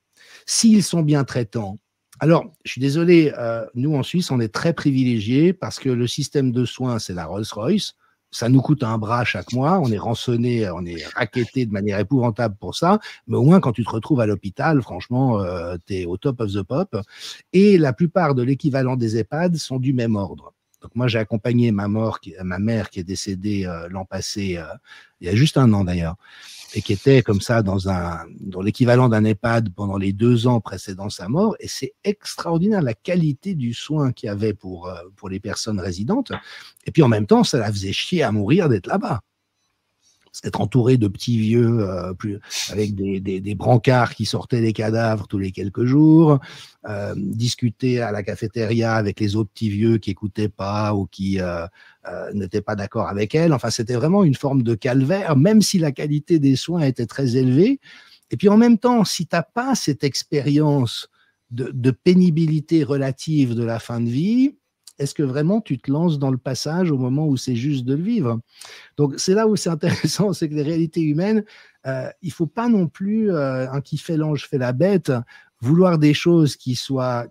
S'ils sont bien traitants. Alors, je suis désolé, nous en Suisse, on est très privilégiés parce que le système de soins, c'est la Rolls-Royce. Ça nous coûte un bras chaque mois, on est rançonné, on est racketté de manière épouvantable pour ça, mais au moins quand tu te retrouves à l'hôpital, franchement, tu es au top of the pop. Et la plupart de l'équivalent des EHPAD sont du même ordre. Donc moi, j'ai accompagné ma mère qui est décédée l'an passé, il y a juste un an d'ailleurs, et qui était comme ça dans l'équivalent d'un EHPAD pendant les 2 ans précédant sa mort. Et c'est extraordinaire la qualité du soin qu'il y avait pour les personnes résidentes. Et puis en même temps, ça la faisait chier à mourir d'être là-bas. C'est être entouré de petits vieux avec des brancards qui sortaient des cadavres tous les quelques jours, discuter à la cafétéria avec les autres petits vieux qui écoutaient pas ou qui n'étaient pas d'accord avec elle. Enfin, c'était vraiment une forme de calvaire, même si la qualité des soins était très élevée. Et puis en même temps, si tu n'as pas cette expérience de pénibilité relative de la fin de vie, est-ce que vraiment tu te lances dans le passage au moment où c'est juste de le vivre? Donc, c'est là où c'est intéressant, c'est que les réalités humaines, il ne faut pas non plus, un qui fait l'ange fait la bête, vouloir des choses qui soient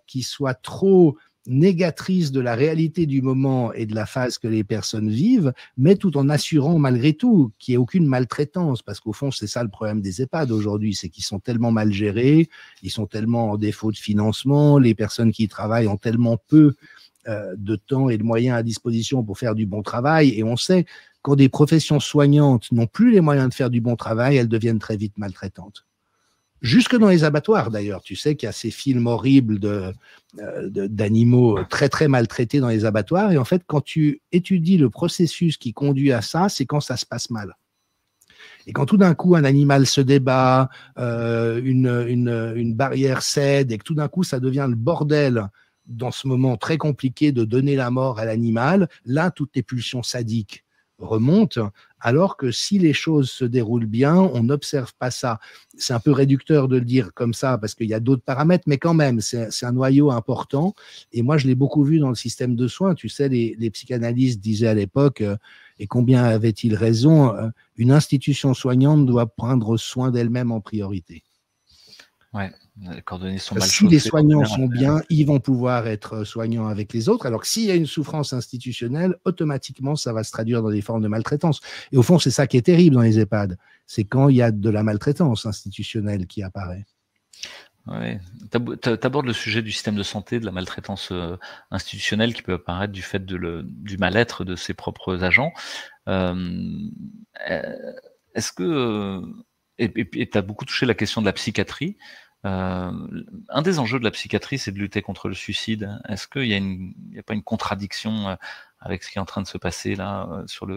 trop négatrices de la réalité du moment et de la phase que les personnes vivent, mais tout en assurant malgré tout qu'il n'y ait aucune maltraitance, parce qu'au fond, c'est ça le problème des EHPAD aujourd'hui, c'est qu'ils sont tellement mal gérés, ils sont tellement en défaut de financement, les personnes qui y travaillent ont tellement peu de temps et de moyens à disposition pour faire du bon travail. Et on sait, quand des professions soignantes n'ont plus les moyens de faire du bon travail, elles deviennent très vite maltraitantes. Jusque dans les abattoirs, d'ailleurs. Tu sais qu'il y a ces films horribles d'animaux très, très maltraités dans les abattoirs. Et en fait, quand tu étudies le processus qui conduit à ça, c'est quand ça se passe mal. Et quand tout d'un coup, un animal se débat, une barrière cède, et que tout d'un coup, ça devient le bordel dans ce moment très compliqué de donner la mort à l'animal, là, toutes les pulsions sadiques remontent, alors que si les choses se déroulent bien, on n'observe pas ça. C'est un peu réducteur de le dire comme ça, parce qu'il y a d'autres paramètres, mais quand même, c'est un noyau important. Et moi, je l'ai beaucoup vu dans le système de soins. Tu sais, les psychanalystes disaient à l'époque, et combien avaient-ils raison, une institution soignante doit prendre soin d'elle-même en priorité. Ouais, les coordonnées sont mal chaussées. Si les soignants sont bien, ils vont pouvoir être soignants avec les autres. Alors que s'il y a une souffrance institutionnelle, automatiquement, ça va se traduire dans des formes de maltraitance. Et au fond, c'est ça qui est terrible dans les EHPAD. C'est quand il y a de la maltraitance institutionnelle qui apparaît. Ouais. T'abordes le sujet du système de santé, de la maltraitance institutionnelle qui peut apparaître du fait du mal-être de ses propres agents. Euh, Est-ce que et t'as beaucoup touché la question de la psychiatrie. Euh, un des enjeux de la psychiatrie, c'est de lutter contre le suicide. Est-ce qu'il y a il y a pas une contradiction avec ce qui est en train de se passer là sur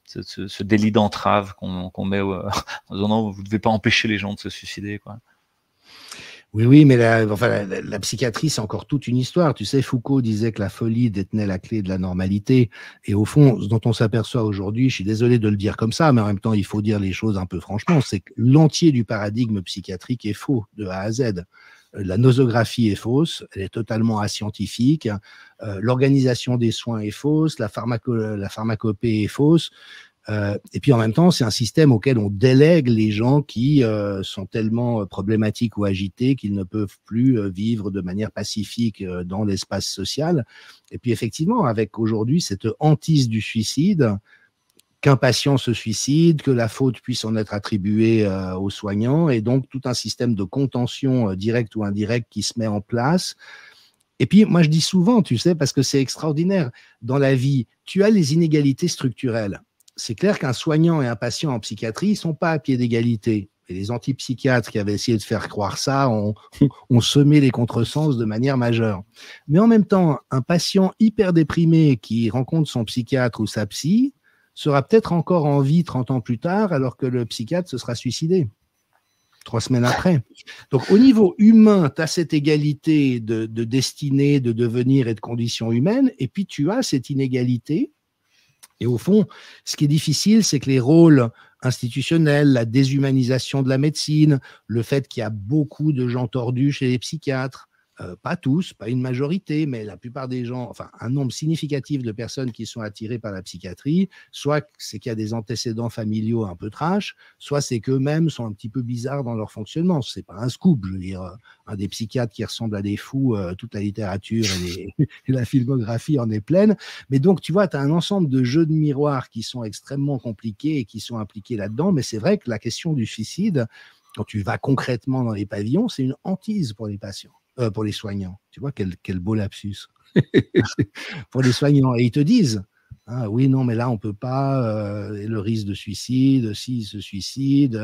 ce délit d'entrave qu'on met en disant non, vous ne devez pas empêcher les gens de se suicider, quoi. Oui, mais la psychiatrie, c'est encore toute une histoire. Tu sais, Foucault disait que la folie détenait la clé de la normalité. Et au fond, ce dont on s'aperçoit aujourd'hui, je suis désolé de le dire comme ça, mais en même temps, il faut dire les choses un peu franchement, c'est que l'entier du paradigme psychiatrique est faux de A à Z. La nosographie est fausse, elle est totalement ascientifique. L'organisation des soins est fausse, la pharmacopée est fausse. Et puis en même temps, c'est un système auquel on délègue les gens qui sont tellement problématiques ou agités qu'ils ne peuvent plus vivre de manière pacifique dans l'espace social. Et puis effectivement, avec aujourd'hui cette hantise du suicide, qu'un patient se suicide, que la faute puisse en être attribuée aux soignants, et donc tout un système de contention direct ou indirect qui se met en place. Et puis, moi, je dis souvent, tu sais, parce que c'est extraordinaire, dans la vie, tu as les inégalités structurelles. C'est clair qu'un soignant et un patient en psychiatrie ne sont pas à pied d'égalité. Et les antipsychiatres qui avaient essayé de faire croire ça ont semé les contresens de manière majeure. Mais en même temps, un patient hyper déprimé qui rencontre son psychiatre ou sa psy sera peut-être encore en vie 30 ans plus tard, alors que le psychiatre se sera suicidé 3 semaines après. Donc, au niveau humain, tu as cette égalité de destinée, de devenir et de conditions humaines, et puis tu as cette inégalité. Et au fond, ce qui est difficile, c'est que les rôles institutionnels, la déshumanisation de la médecine, le fait qu'il y a beaucoup de gens tordus chez les psychiatres, pas tous, pas une majorité, mais la plupart des gens, enfin un nombre significatif de personnes qui sont attirées par la psychiatrie, soit c'est qu'il y a des antécédents familiaux un peu trash, soit c'est qu'eux-mêmes sont un petit peu bizarres dans leur fonctionnement. C'est pas un scoop, je veux dire, un des psychiatres qui ressemblent à des fous, toute la littérature et la filmographie en est pleine. Mais donc, tu vois, tu as un ensemble de jeux de miroirs qui sont extrêmement compliqués et qui sont impliqués là-dedans, mais c'est vrai que la question du suicide, quand tu vas concrètement dans les pavillons, c'est une hantise pour les patients. Pour les soignants. Tu vois, quel beau lapsus. Pour les soignants. Et ils te disent, ah, oui, non, mais là, on ne peut pas, le risque de suicide, s'il se suicide.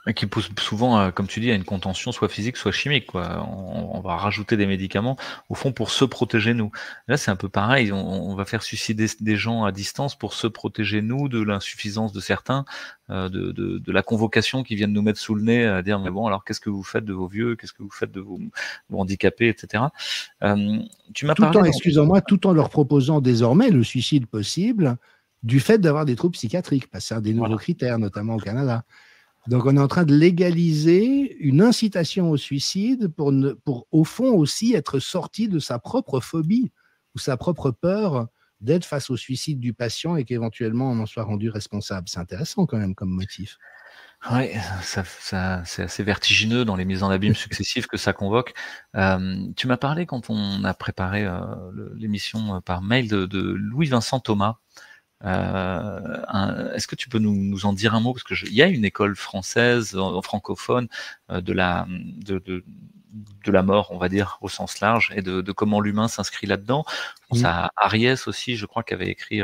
Et qui pousse souvent, comme tu dis, à une contention soit physique, soit chimique, quoi. On va rajouter des médicaments, au fond, pour se protéger nous. Là, c'est un peu pareil. On va faire suicider des gens à distance pour se protéger nous de l'insuffisance de certains, de la convocation qui viennent nous mettre sous le nez, à dire mais bon, alors qu'est-ce que vous faites de vos vieux, qu'est-ce que vous faites de vos handicapés, etc. Tu m'as parlé. Excusez-moi, tout en leur proposant désormais le suicide possible du fait d'avoir des troubles psychiatriques, parce que c'est un des nouveaux critères, notamment au Canada. Donc, on est en train de légaliser une incitation au suicide pour au fond, aussi être sorti de sa propre phobie ou sa propre peur d'être face au suicide du patient et qu'éventuellement, on en soit rendu responsable. C'est intéressant quand même comme motif. Oui, c'est assez vertigineux dans les mises en abîme successives que ça convoque. Tu m'as parlé, quand on a préparé l'émission par mail, de Louis-Vincent Thomas. Est-ce que tu peux nous en dire un mot, parce que il y a une école française francophone de la mort, on va dire, au sens large, et de comment l'humain s'inscrit là-dedans. Je pense à Ariès aussi, je crois, qui avait écrit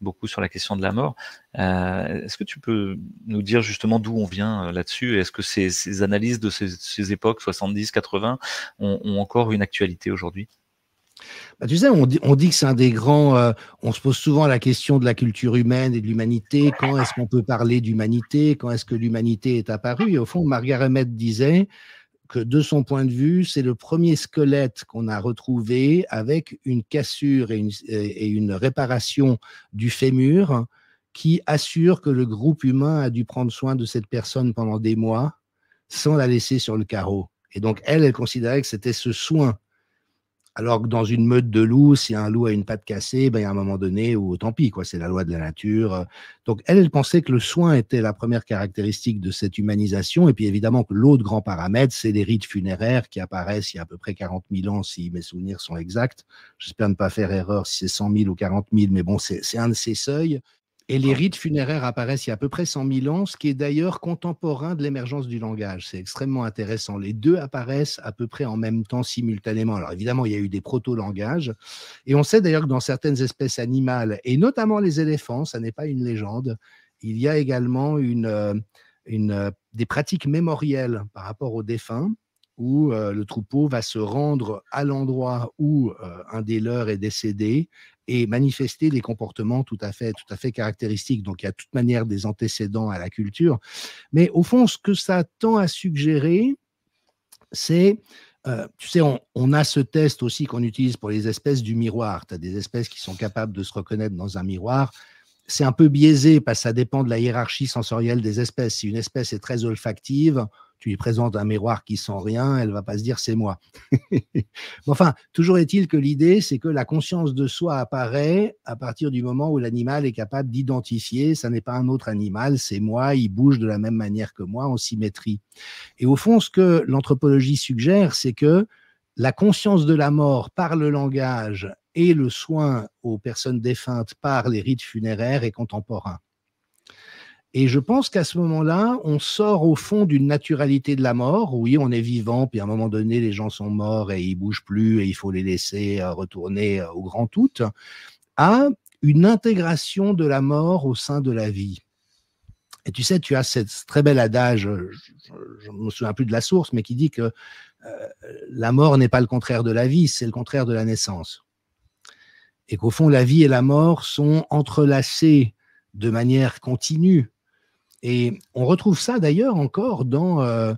beaucoup sur la question de la mort. Est-ce que tu peux nous dire justement d'où on vient là-dessus, et est-ce que ces analyses de ces époques 70, 80 ont encore une actualité aujourd'hui? Bah, tu sais, on dit que c'est un des grands. On se pose souvent la question de la culture humaine et de l'humanité. Quand est-ce qu'on peut parler d'humanité? Quand est-ce que l'humanité est apparue? Et au fond, Margaret Mead disait que, de son point de vue, c'est le premier squelette qu'on a retrouvé avec une cassure et une réparation du fémur qui assure que le groupe humain a dû prendre soin de cette personne pendant des mois sans la laisser sur le carreau. Et donc, elle considérait que c'était ce soin. Alors que dans une meute de loups, si un loup a une patte cassée, ben, il y a un moment donné où tant pis, quoi, c'est la loi de la nature. Donc, elle pensait que le soin était la première caractéristique de cette humanisation. Et puis, évidemment, que l'autre grand paramètre, c'est les rites funéraires qui apparaissent il y a à peu près 40 000 ans, si mes souvenirs sont exacts. J'espère ne pas faire erreur si c'est 100 000 ou 40 000, mais bon, c'est un de ces seuils. Et les rites funéraires apparaissent il y a à peu près 100 000 ans, ce qui est d'ailleurs contemporain de l'émergence du langage. C'est extrêmement intéressant. Les deux apparaissent à peu près en même temps, simultanément. Alors évidemment, il y a eu des proto-langages. Et on sait d'ailleurs que dans certaines espèces animales, et notamment les éléphants, ça n'est pas une légende, il y a également des pratiques mémorielles par rapport aux défunts, où le troupeau va se rendre à l'endroit où un des leurs est décédé et manifester des comportements tout à fait caractéristiques. Donc, il y a de toute manière des antécédents à la culture. Mais au fond, ce que ça tend à suggérer, c'est, tu sais, on a ce test aussi qu'on utilise pour les espèces du miroir. Tu as des espèces qui sont capables de se reconnaître dans un miroir. C'est un peu biaisé parce que ça dépend de la hiérarchie sensorielle des espèces. Si une espèce est très olfactive, tu lui présentes un miroir qui sent rien, elle va pas se dire c'est moi. Enfin, toujours est-il que l'idée, c'est que la conscience de soi apparaît à partir du moment où l'animal est capable d'identifier, ça n'est pas un autre animal, c'est moi, il bouge de la même manière que moi, en symétrie. Et au fond, ce que l'anthropologie suggère, c'est que la conscience de la mort par le langage et le soin aux personnes défuntes par les rites funéraires est contemporain. Et je pense qu'à ce moment-là, on sort au fond d'une naturalité de la mort. Oui, on est vivant, puis à un moment donné, les gens sont morts et ils bougent plus et il faut les laisser retourner au grand tout, à une intégration de la mort au sein de la vie. Et tu sais, tu as ce très bel adage, je ne me souviens plus de la source, mais qui dit que la mort n'est pas le contraire de la vie, c'est le contraire de la naissance. Et qu'au fond, la vie et la mort sont entrelacées de manière continue. Et on retrouve ça d'ailleurs encore dans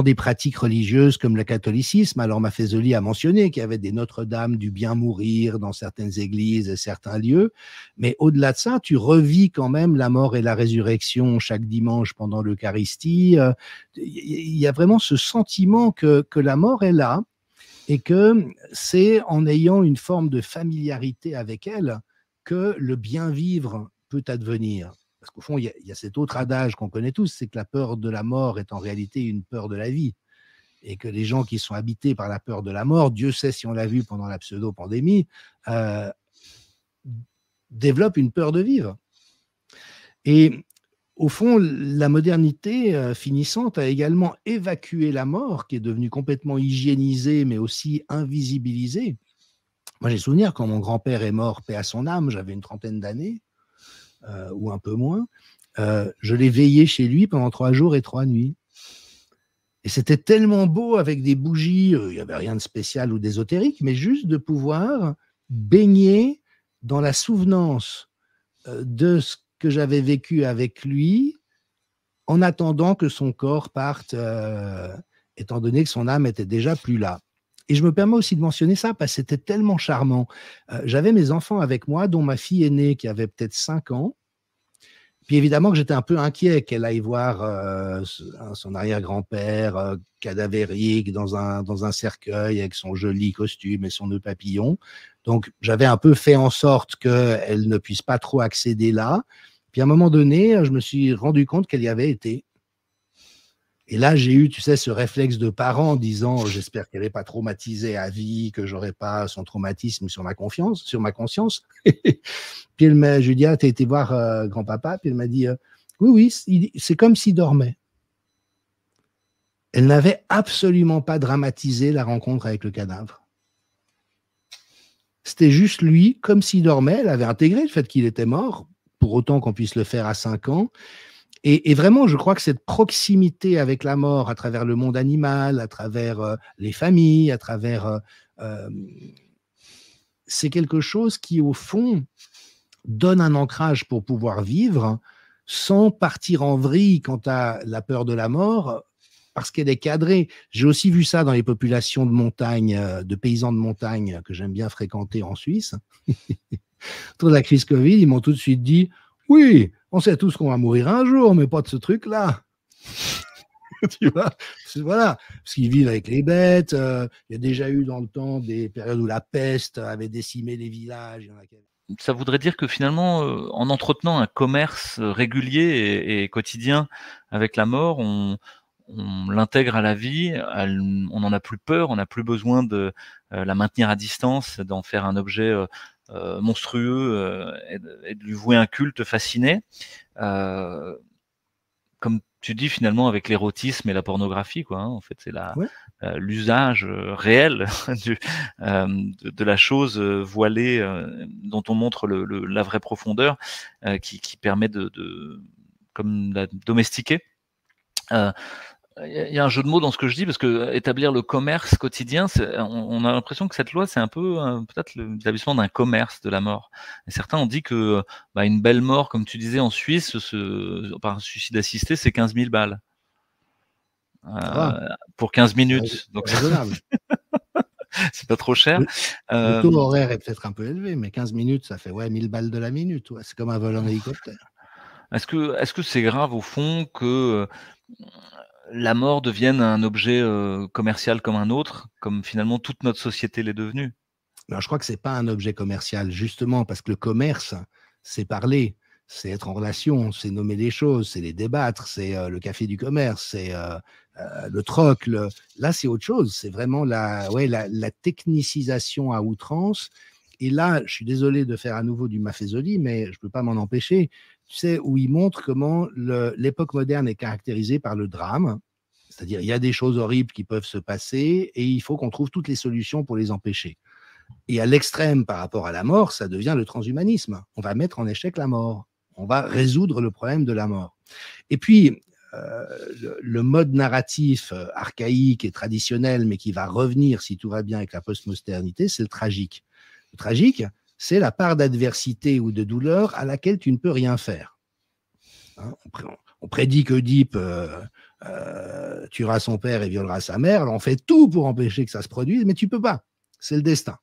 des pratiques religieuses comme le catholicisme. Alors Maffezoli a mentionné qu'il y avait des Notre-Dame du bien mourir dans certaines églises et certains lieux, mais au-delà de ça, tu revis quand même la mort et la résurrection chaque dimanche pendant l'Eucharistie. Il y a vraiment ce sentiment que la mort est là et que c'est en ayant une forme de familiarité avec elle que le bien vivre peut advenir. Parce qu'au fond, il y a cet autre adage qu'on connaît tous, c'est que la peur de la mort est en réalité une peur de la vie. Et que les gens qui sont habités par la peur de la mort, Dieu sait si on l'a vu pendant la pseudo-pandémie, développent une peur de vivre. Et au fond, la modernité finissante a également évacué la mort, qui est devenue complètement hygiénisée, mais aussi invisibilisée. Moi, j'ai souvenir quand mon grand-père est mort, paix à son âme, j'avais une trentaine d'années, ou un peu moins, je l'ai veillé chez lui pendant 3 jours et 3 nuits. Et c'était tellement beau avec des bougies, il n'y avait rien de spécial ou d'ésotérique, mais juste de pouvoir baigner dans la souvenance de ce que j'avais vécu avec lui en attendant que son corps parte, étant donné que son âme était déjà plus là. Et je me permets aussi de mentionner ça parce que c'était tellement charmant. J'avais mes enfants avec moi, dont ma fille aînée qui avait peut-être 5 ans. Puis évidemment que j'étais un peu inquiet qu'elle aille voir son arrière-grand-père cadavérique dans un cercueil avec son joli costume et son nœud papillon. Donc j'avais un peu fait en sorte qu'elle ne puisse pas trop accéder là. Puis à un moment donné, je me suis rendu compte qu'elle y avait été. Et là, j'ai eu, tu sais, ce réflexe de parent en disant, j'espère qu'elle n'est pas traumatisée à vie, que j'aurai pas son traumatisme sur ma conscience. Puis je lui ai dit, ah, t'as été voir grand-papa? Puis elle m'a dit, oui, c'est comme s'il dormait. Elle n'avait absolument pas dramatisé la rencontre avec le cadavre. C'était juste lui, comme s'il dormait. Elle avait intégré le fait qu'il était mort, pour autant qu'on puisse le faire à 5 ans. Et vraiment, je crois que cette proximité avec la mort à travers le monde animal, à travers les familles, c'est quelque chose qui, au fond, donne un ancrage pour pouvoir vivre sans partir en vrille quant à la peur de la mort, parce qu'elle est cadrée. J'ai aussi vu ça dans les populations de montagne, de paysans de montagne que j'aime bien fréquenter en Suisse. Autour de la crise Covid, ils m'ont tout de suite dit « Oui, on sait tous qu'on va mourir un jour, mais pas de ce truc-là. » Tu vois, voilà, parce qu'ils vivent avec les bêtes. Il y a déjà eu dans le temps des périodes où la peste avait décimé les villages. Ça voudrait dire que finalement, en entretenant un commerce régulier et quotidien avec la mort, on l'intègre à la vie, on n'en a plus peur, on n'a plus besoin de la maintenir à distance, d'en faire un objet monstrueux et de lui vouer un culte fasciné. Comme tu dis finalement avec l'érotisme et la pornographie, quoi. Hein, en fait, c'est Ouais. l'usage réel de la chose voilée dont on montre la vraie profondeur qui permet comme la domestiquer. Il y a un jeu de mots dans ce que je dis parce que établir le commerce quotidien, on a l'impression que cette loi, c'est un peu peut-être l'établissement d'un commerce de la mort. Et certains ont dit que une belle mort, comme tu disais en Suisse, par suicide assisté, c'est 15 000 balles Ça va, pour 15 c'est minutes. Donc raisonnable. c'est pas trop cher. Le taux horaire est peut-être un peu élevé, mais 15 minutes, ça fait 1000 balles de la minute. Ouais. C'est comme un vol en hélicoptère. Est-ce que c'est grave au fond que la mort devienne un objet commercial comme un autre, comme finalement toute notre société l'est devenue? Alors, je crois que c'est pas un objet commercial, justement, parce que le commerce, c'est parler, c'est être en relation, c'est nommer les choses, c'est les débattre, c'est le café du commerce, c'est le troc. Là, c'est autre chose. C'est vraiment la technicisation à outrance. Et là, je suis désolé de faire à nouveau du Maffesoli, mais je ne peux pas m'en empêcher. Tu sais, où il montre comment l'époque moderne est caractérisée par le drame. C'est-à-dire, il y a des choses horribles qui peuvent se passer et il faut qu'on trouve toutes les solutions pour les empêcher. Et à l'extrême par rapport à la mort, ça devient le transhumanisme. On va mettre en échec la mort. On va résoudre le problème de la mort. Et puis, le mode narratif archaïque et traditionnel, mais qui va revenir, si tout va bien, avec la postmodernité, c'est le tragique. Le tragique, c'est la part d'adversité ou de douleur à laquelle tu ne peux rien faire. Hein, on prédit que Oedipe tuera son père et violera sa mère. Alors on fait tout pour empêcher que ça se produise, mais tu ne peux pas. C'est le destin.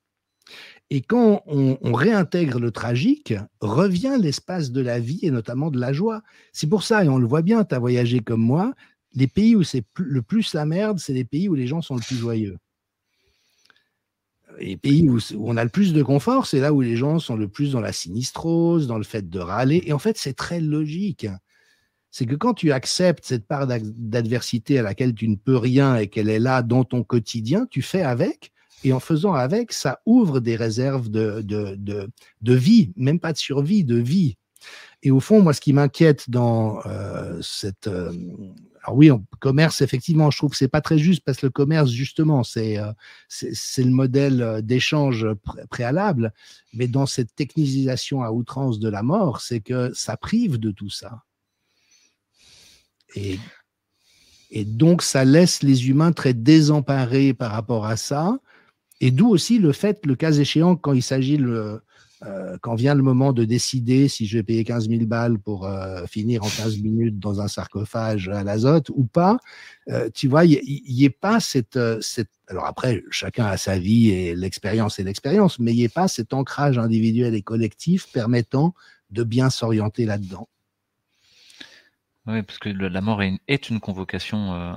Et quand on réintègre le tragique, revient l'espace de la vie et notamment de la joie. C'est pour ça, et on le voit bien, tu as voyagé comme moi, les pays où c'est le plus la merde, c'est les pays où les gens sont le plus joyeux. Les pays où on a le plus de confort, c'est là où les gens sont le plus dans la sinistrose, dans le fait de râler. Et en fait, c'est très logique. C'est que quand tu acceptes cette part d'adversité à laquelle tu ne peux rien et qu'elle est là dans ton quotidien, tu fais avec. Et en faisant avec, ça ouvre des réserves de vie, même pas de survie, de vie. Et au fond, moi, ce qui m'inquiète dans cette... alors oui, commerce, effectivement, je trouve que c'est pas très juste parce que le commerce, justement, c'est le modèle d'échange préalable. Mais dans cette technicisation à outrance de la mort, c'est que ça prive de tout ça. Et donc, ça laisse les humains très désemparés par rapport à ça. Et d'où aussi le fait, le cas échéant, quand il s'agit, quand vient le moment de décider si je vais payer 15 000 balles pour finir en 15 minutes dans un sarcophage à l'azote ou pas, tu vois, il n'y ait pas cette... Alors après, chacun a sa vie et l'expérience, mais il n'y ait pas cet ancrage individuel et collectif permettant de bien s'orienter là-dedans. Oui, parce que la mort est une convocation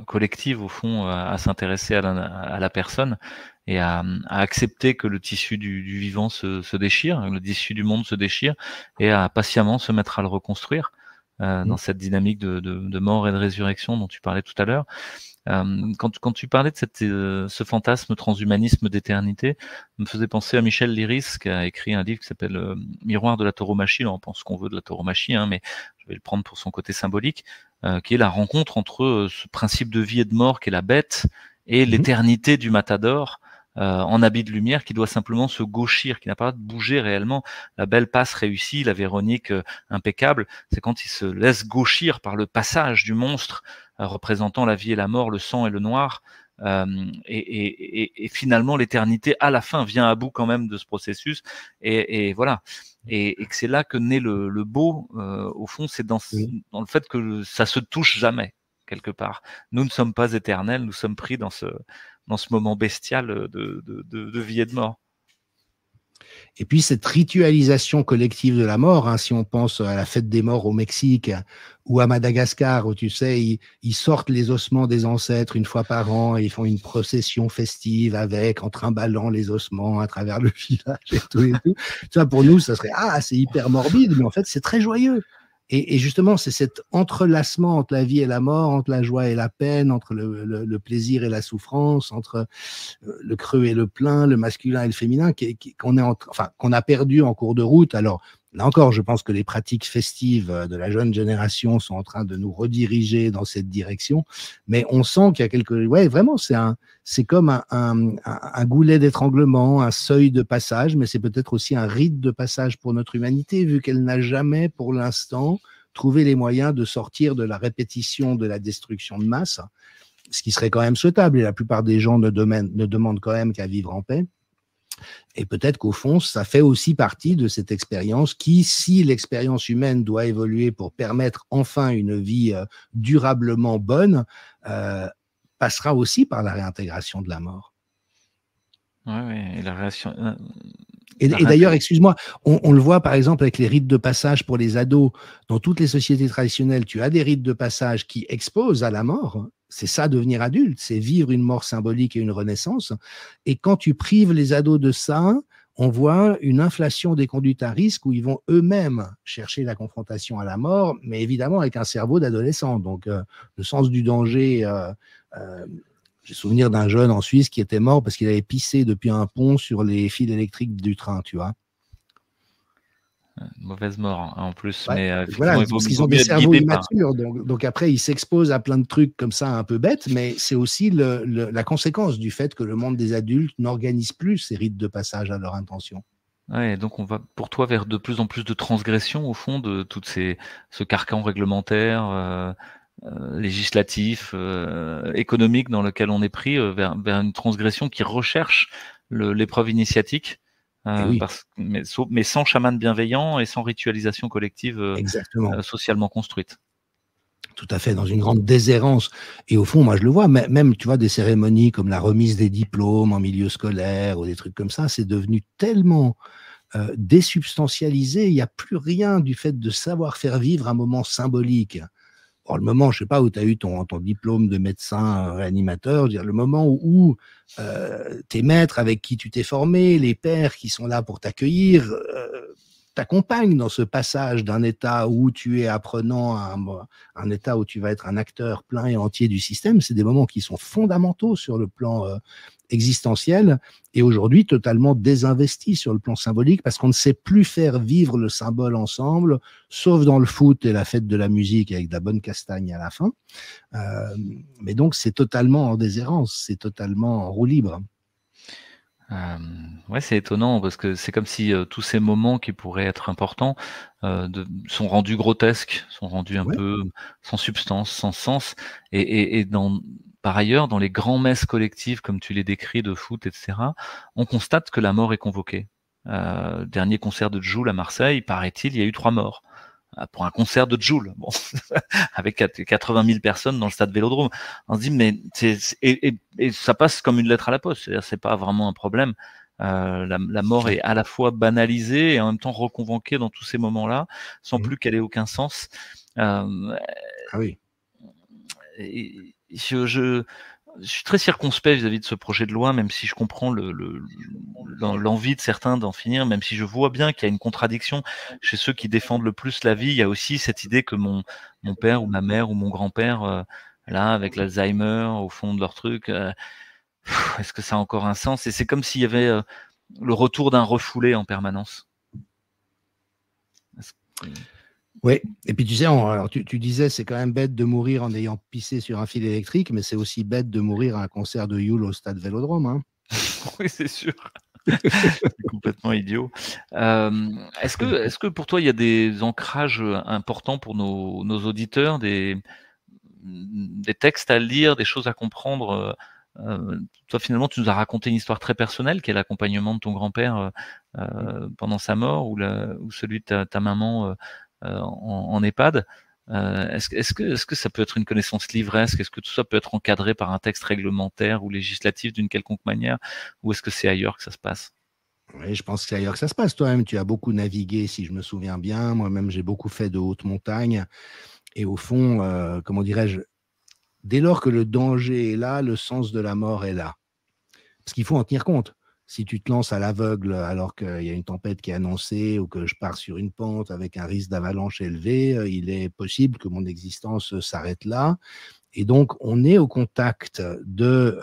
collective, au fond, à s'intéresser à la personne et à accepter que le tissu du vivant se déchire, le tissu du monde se déchire, et à patiemment se mettre à le reconstruire dans cette dynamique de mort et de résurrection dont tu parlais tout à l'heure. Quand tu parlais de ce fantasme transhumanisme d'éternité, me faisait penser à Michel Leiris, qui a écrit un livre qui s'appelle Miroir de la tauromachie. Alors, on pense qu'on veut de la tauromachie, hein, mais je vais le prendre pour son côté symbolique, qui est la rencontre entre ce principe de vie et de mort qui est la bête et l'éternité du matador en habit de lumière qui doit simplement se gauchir, qui n'a pas de bouger réellement. La belle passe réussie, la Véronique impeccable, c'est quand il se laisse gauchir par le passage du monstre représentant la vie et la mort, le sang et le noir, et finalement l'éternité à la fin vient à bout quand même de ce processus, et voilà, et que c'est là que naît le beau, au fond, c'est dans le fait que ça se touche jamais quelque part. Nous ne sommes pas éternels, nous sommes pris dans ce moment bestial de vie et de mort. Et puis cette ritualisation collective de la mort, hein, si on pense à la fête des morts au Mexique ou à Madagascar, où tu sais, ils sortent les ossements des ancêtres une fois par an et ils font une procession festive avec, en trimballant les ossements à travers le village et tout. Ça, pour nous, ça serait, c'est hyper morbide, mais en fait, c'est très joyeux. Et justement, c'est cet entrelacement entre la vie et la mort, entre la joie et la peine, entre le plaisir et la souffrance, entre le creux et le plein, le masculin et le féminin, qu'on a perdu en cours de route. Alors, là encore, je pense que les pratiques festives de la jeune génération sont en train de nous rediriger dans cette direction, mais on sent qu'il y a ouais, vraiment, c'est comme un goulet d'étranglement, un seuil de passage, mais c'est peut-être aussi un rite de passage pour notre humanité, vu qu'elle n'a jamais, pour l'instant, trouvé les moyens de sortir de la répétition de la destruction de masse, ce qui serait quand même souhaitable, et la plupart des gens ne demandent quand même qu'à vivre en paix. Et peut-être qu'au fond, ça fait aussi partie de cette expérience qui, si l'expérience humaine doit évoluer pour permettre enfin une vie durablement bonne, passera aussi par la réintégration de la mort. Ouais, et la réaction. Et d'ailleurs, excuse-moi, on le voit par exemple avec les rites de passage pour les ados. Dans toutes les sociétés traditionnelles, tu as des rites de passage qui exposent à la mort. C'est ça, devenir adulte, c'est vivre une mort symbolique et une renaissance. Et quand tu prives les ados de ça, on voit une inflation des conduites à risque où ils vont eux-mêmes chercher la confrontation à la mort, mais évidemment avec un cerveau d'adolescent. Donc, le sens du danger... j'ai souvenir d'un jeune en Suisse qui était mort parce qu'il avait pissé depuis un pont sur les fils électriques du train, tu vois. Mauvaise mort, hein, en plus. Ouais. Mais voilà, parce qu'ils ont des cerveaux immatures. Donc après, ils s'exposent à plein de trucs comme ça un peu bêtes, mais c'est aussi la conséquence du fait que le monde des adultes n'organise plus ces rites de passage à leur intention. Ouais, donc on va pour toi vers de plus en plus de transgressions au fond de ce carcan réglementaire, législatif, économique dans lequel on est pris, vers une transgression qui recherche l'épreuve initiatique, Oui. mais sans chaman bienveillant et sans ritualisation collective Exactement. socialement construite. Tout à fait, dans une grande déshérence. Et au fond, moi, je le vois, même, tu vois, des cérémonies comme la remise des diplômes en milieu scolaire ou des trucs comme ça, c'est devenu tellement désubstantialisé, il n'y a plus rien du fait de savoir faire vivre un moment symbolique. Or, le moment, je ne sais pas, où tu as eu ton diplôme de médecin réanimateur, dire, le moment où tes maîtres avec qui tu t'es formé, les pères qui sont là pour t'accueillir, t'accompagnent dans ce passage d'un état où tu es apprenant à un état où tu vas être un acteur plein et entier du système. C'est des moments qui sont fondamentaux sur le plan existentiel et aujourd'hui totalement désinvestis sur le plan symbolique parce qu'on ne sait plus faire vivre le symbole ensemble, sauf dans le foot et la fête de la musique avec de la bonne castagne à la fin. Mais donc c'est totalement en déshérence, c'est totalement en roue libre. Ouais, c'est étonnant parce que c'est comme si tous ces moments qui pourraient être importants sont rendus grotesques, sont rendus un peu sans substance, sans sens. Et par ailleurs, dans les grands messes collectives, comme tu les décris, de foot, etc., on constate que la mort est convoquée. Dernier concert de Jul à Marseille, paraît-il, il y a eu 3 morts. Pour un concert de Jul, bon, avec 80 000 personnes dans le stade Vélodrome. On se dit, mais et ça passe comme une lettre à la poste, c'est-à-dire c'est pas vraiment un problème. La mort est à la fois banalisée et en même temps reconvoquée dans tous ces moments-là, sans plus qu'elle ait aucun sens. Ah oui. Et je suis très circonspect vis-à-vis de ce projet de loi, même si je comprends l'envie de certains d'en finir, même si je vois bien qu'il y a une contradiction chez ceux qui défendent le plus la vie. Il y a aussi cette idée que mon père ou ma mère ou mon grand-père, là, avec l'Alzheimer, au fond de leur truc, est-ce que ça a encore un sens? Et c'est comme s'il y avait le retour d'un refoulé en permanence. Oui, et puis tu sais, alors tu disais, c'est quand même bête de mourir en ayant pissé sur un fil électrique, mais c'est aussi bête de mourir à un concert de Jul au stade Vélodrome. Hein. Oui, c'est sûr. C'est complètement idiot. Est-ce que pour toi, il y a des ancrages importants pour nos auditeurs, des textes à lire, des choses à comprendre? Toi, finalement, tu nous as raconté une histoire très personnelle, qui est l'accompagnement de ton grand-père pendant sa mort ou celui de ta maman en EHPAD. Est-ce que ça peut être une connaissance livresque? Est-ce que tout ça peut être encadré par un texte réglementaire ou législatif d'une quelconque manière? Ou est-ce que c'est ailleurs que ça se passe? Oui, je pense que c'est ailleurs que ça se passe. Toi-même, tu as beaucoup navigué, si je me souviens bien. Moi-même, j'ai beaucoup fait de haute montagne. Et au fond, comment dirais-je, dès lors que le danger est là, le sens de la mort est là. Parce qu'il faut en tenir compte. si tu te lances à l'aveugle alors qu'il y a une tempête qui est annoncée ou que je pars sur une pente avec un risque d'avalanche élevé, il est possible que mon existence s'arrête là. Et donc, on est au contact de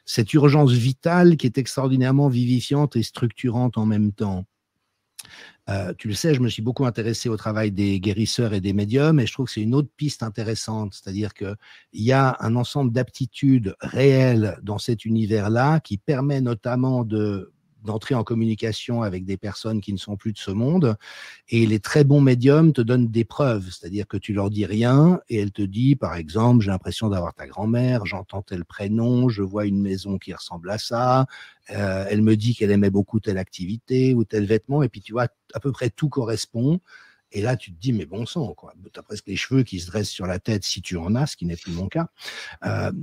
cette urgence vitale qui est extraordinairement vivifiante et structurante en même temps. Tu le sais, je me suis beaucoup intéressé au travail des guérisseurs et des médiums, et je trouve que c'est une autre piste intéressante, c'est-à-dire qu'il y a un ensemble d'aptitudes réelles dans cet univers-là qui permet notamment d'entrer en communication avec des personnes qui ne sont plus de ce monde, et les très bons médiums te donnent des preuves, c'est-à-dire que tu leur dis rien, et elle te dit, par exemple, j'ai l'impression d'avoir ta grand-mère, j'entends tel prénom, je vois une maison qui ressemble à ça, elle me dit qu'elle aimait beaucoup telle activité ou tel vêtement, et puis tu vois, à peu près tout correspond. Et là, tu te dis, mais bon sang, quoi. Tu as presque les cheveux qui se dressent sur la tête si tu en as, ce qui n'est plus mon cas.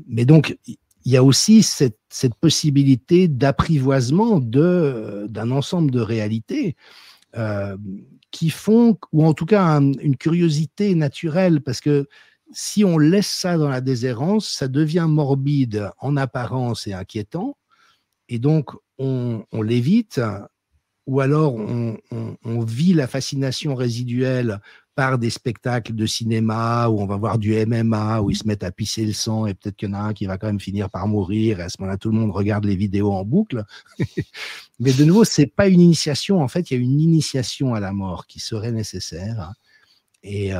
Mais donc, il y a aussi cette possibilité d'apprivoisement d'un ensemble de réalités qui font, ou en tout cas une curiosité naturelle, parce que si on laisse ça dans la déshérence, ça devient morbide en apparence et inquiétant. Et donc, on l'évite, ou alors on vit la fascination résiduelle par des spectacles de cinéma où on va voir du MMA, où ils se mettent à pisser le sang et peut-être qu'il y en a un qui va quand même finir par mourir. Et à ce moment-là, tout le monde regarde les vidéos en boucle. Mais de nouveau, c'est pas une initiation. En fait, il y a une initiation à la mort qui serait nécessaire. Et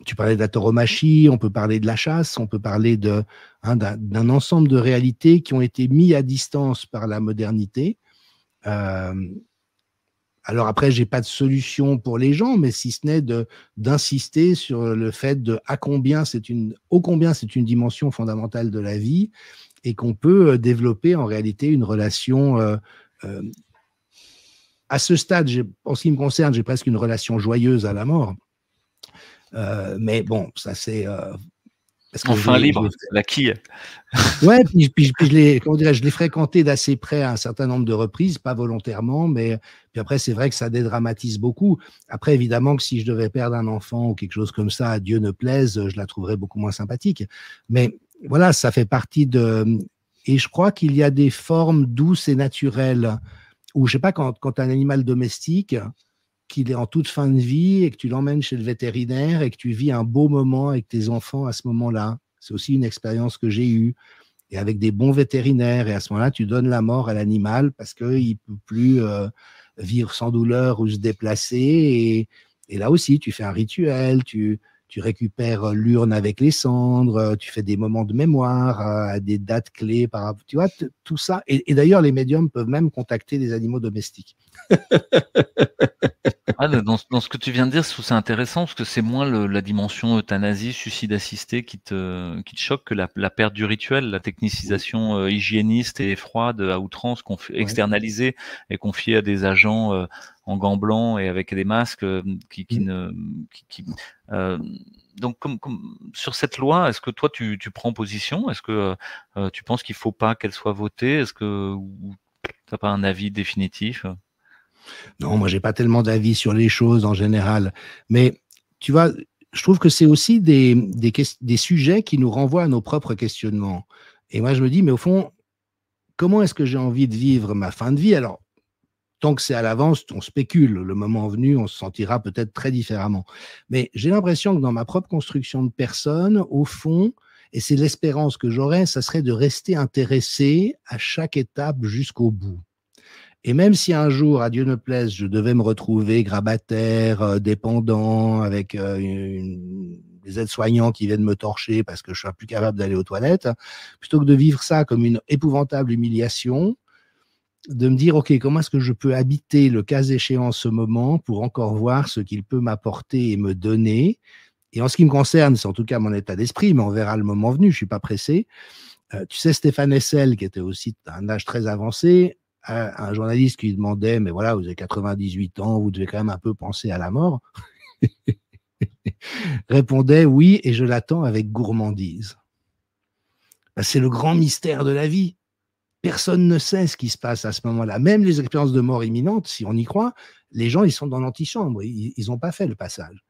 tu parlais de la tauromachie, on peut parler de la chasse, on peut parler d'un ensemble de réalités qui ont été mis à distance par la modernité. Alors après, j'ai pas de solution pour les gens, mais si ce n'est d'insister sur le fait ô combien c'est une dimension fondamentale de la vie et qu'on peut développer en réalité une relation. À ce stade, en ce qui me concerne, j'ai presque une relation joyeuse à la mort. Mais bon, ça c'est enfin libre, la quille. Ouais, puis je l'ai fréquenté d'assez près à un certain nombre de reprises, pas volontairement, mais puis après, c'est vrai que ça dédramatise beaucoup. Après, évidemment que si je devais perdre un enfant ou quelque chose comme ça, Dieu ne plaise, je la trouverais beaucoup moins sympathique. Mais voilà, ça fait partie et je crois qu'il y a des formes douces et naturelles où, je sais pas, quand tu as un animal domestique, qu'il est en toute fin de vie et que tu l'emmènes chez le vétérinaire et que tu vis un beau moment avec tes enfants à ce moment-là. C'est aussi une expérience que j'ai eue. Et avec des bons vétérinaires. Et à ce moment-là, tu donnes la mort à l'animal parce qu'il ne peut plus vivre sans douleur ou se déplacer. Et là aussi, tu fais un rituel, tu récupères l'urne avec les cendres, tu fais des moments de mémoire à des dates clés. Tu vois, tout ça. Et d'ailleurs, les médiums peuvent même contacter des animaux domestiques. Ah, dans ce que tu viens de dire, je trouve ça intéressant parce que c'est moins la dimension euthanasie, suicide assisté qui te choque que la perte du rituel, la technicisation hygiéniste et froide à outrance externalisée et confiée à des agents en gants blancs et avec des masques donc, sur cette loi, est-ce que toi tu prends position? Est-ce que tu penses qu'il faut pas qu'elle soit votée? Est-ce que t'as pas un avis définitif? Non, moi, j'ai pas tellement d'avis sur les choses en général. Mais tu vois, je trouve que c'est aussi des sujets qui nous renvoient à nos propres questionnements. Et moi, je me dis, mais au fond, comment est-ce que j'ai envie de vivre ma fin de vie? Alors, tant que c'est à l'avance, on spécule. Le moment venu, on se sentira peut-être très différemment. Mais j'ai l'impression que dans ma propre construction de personne, au fond, et c'est l'espérance que j'aurais, ça serait de rester intéressé à chaque étape jusqu'au bout. Et même si un jour, à Dieu ne plaise, je devais me retrouver grabataire, dépendant, avec des aides-soignants qui viennent me torcher parce que je suis plus capable d'aller aux toilettes, plutôt que de vivre ça comme une épouvantable humiliation, de me dire, OK, comment est-ce que je peux habiter le cas échéant ce moment pour encore voir ce qu'il peut m'apporter et me donner. Et en ce qui me concerne, c'est en tout cas mon état d'esprit, mais on verra le moment venu, je ne suis pas pressé. Tu sais, Stéphane Hessel, qui était aussi à un âge très avancé, un journaliste qui lui demandait, mais voilà, vous avez 98 ans, vous devez quand même un peu penser à la mort, répondait oui, et je l'attends avec gourmandise. C'est le grand mystère de la vie. Personne ne sait ce qui se passe à ce moment-là. Même les expériences de mort imminente, si on y croit, les gens, ils sont dans l'antichambre, ils n'ont pas fait le passage.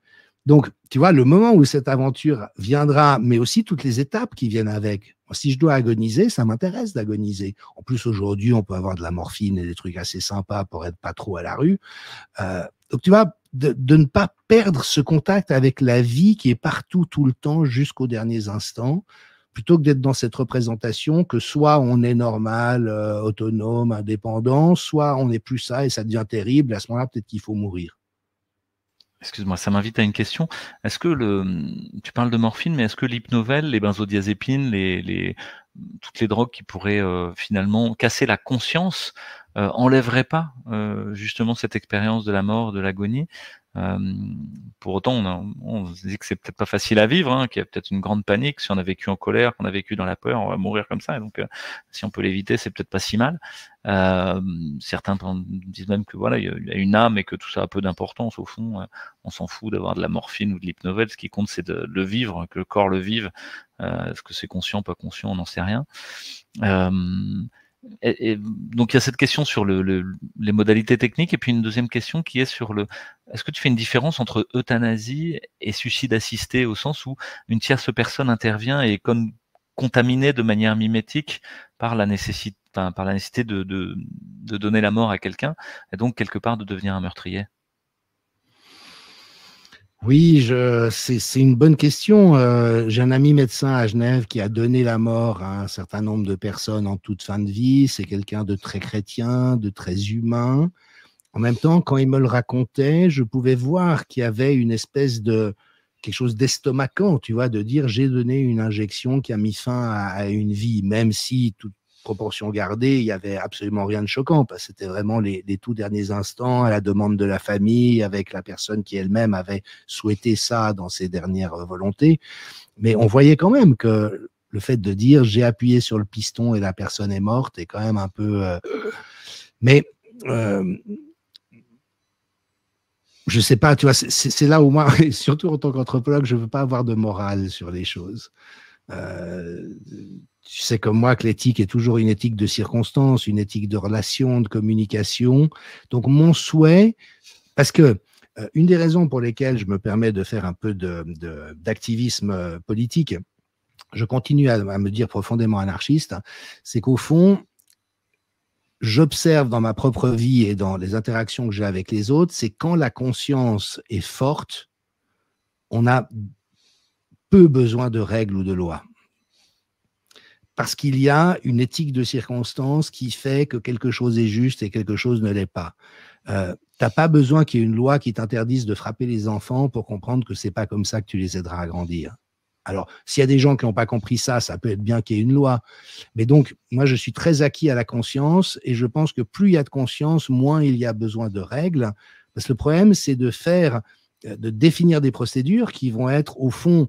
Donc, tu vois, le moment où cette aventure viendra, mais aussi toutes les étapes qui viennent avec, Si je dois agoniser, ça m'intéresse d'agoniser. En plus, aujourd'hui, on peut avoir de la morphine et des trucs assez sympas pour être pas trop à la rue. Donc, tu vois, de ne pas perdre ce contact avec la vie qui est partout, tout le temps, jusqu'aux derniers instants, plutôt que d'être dans cette représentation que soit on est normal, autonome, indépendant, soit on n'est plus ça et ça devient terrible. À ce moment-là, peut-être qu'il faut mourir. Excuse-moi, ça m'invite à une question. Est-ce que tu parles de morphine, mais est-ce que l'hypnovèle, les benzodiazépines, toutes les drogues qui pourraient finalement casser la conscience enlèveraient pas justement cette expérience de la mort, de l'agonie? Pour autant, on se dit que c'est peut-être pas facile à vivre, hein, qu'il y a peut-être une grande panique. Si on a vécu en colère, qu'on a vécu dans la peur, on va mourir comme ça. Et donc, si on peut l'éviter, c'est peut-être pas si mal. Certains disent même que voilà, il y a une âme et que tout ça a peu d'importance au fond. On s'en fout d'avoir de la morphine ou de l'hypnovèle. Ce qui compte, c'est de le vivre, que le corps le vive. Est-ce que c'est conscient, pas conscient, on n'en sait rien. Et donc il y a cette question sur les modalités techniques, et puis une deuxième question qui est sur est-ce que tu fais une différence entre euthanasie et suicide assisté, au sens où une tierce personne intervient et est comme contaminée de manière mimétique par la nécessité, de donner la mort à quelqu'un, et donc quelque part de devenir un meurtrier? Oui, c'est une bonne question. J'ai un ami médecin à Genève qui a donné la mort à un certain nombre de personnes en toute fin de vie. C'est quelqu'un de très chrétien, de très humain. En même temps, quand il me le racontait, je pouvais voir qu'il y avait une espèce de quelque chose d'estomacant, tu vois, de dire j'ai donné une injection qui a mis fin à une vie, même si toute proportion gardée, il y avait absolument rien de choquant, parce que c'était vraiment les tout derniers instants à la demande de la famille, avec la personne qui elle-même avait souhaité ça dans ses dernières volontés. Mais on voyait quand même que le fait de dire j'ai appuyé sur le piston et la personne est morte est quand même un peu... Mais je sais pas, tu vois, c'est là où moi, surtout en tant qu'anthropologue, je veux pas avoir de morale sur les choses. Tu sais comme moi que l'éthique est toujours une éthique de circonstance, une éthique de relation, de communication. Donc mon souhait, parce que une des raisons pour lesquelles je me permets de faire un peu d'activisme politique, je continue à me dire profondément anarchiste, c'est qu'au fond, j'observe dans ma propre vie et dans les interactions que j'ai avec les autres, c'est quand la conscience est forte, on a peu besoin de règles ou de lois. Parce qu'il y a une éthique de circonstance qui fait que quelque chose est juste et quelque chose ne l'est pas. T'as pas besoin qu'il y ait une loi qui t'interdise de frapper les enfants pour comprendre que c'est pas comme ça que tu les aideras à grandir. Alors, s'il y a des gens qui n'ont pas compris ça, ça peut être bien qu'il y ait une loi. Mais donc, moi, je suis très acquis à la conscience et je pense que plus il y a de conscience, moins il y a besoin de règles. Parce que le problème, c'est de définir des procédures qui vont être, au fond,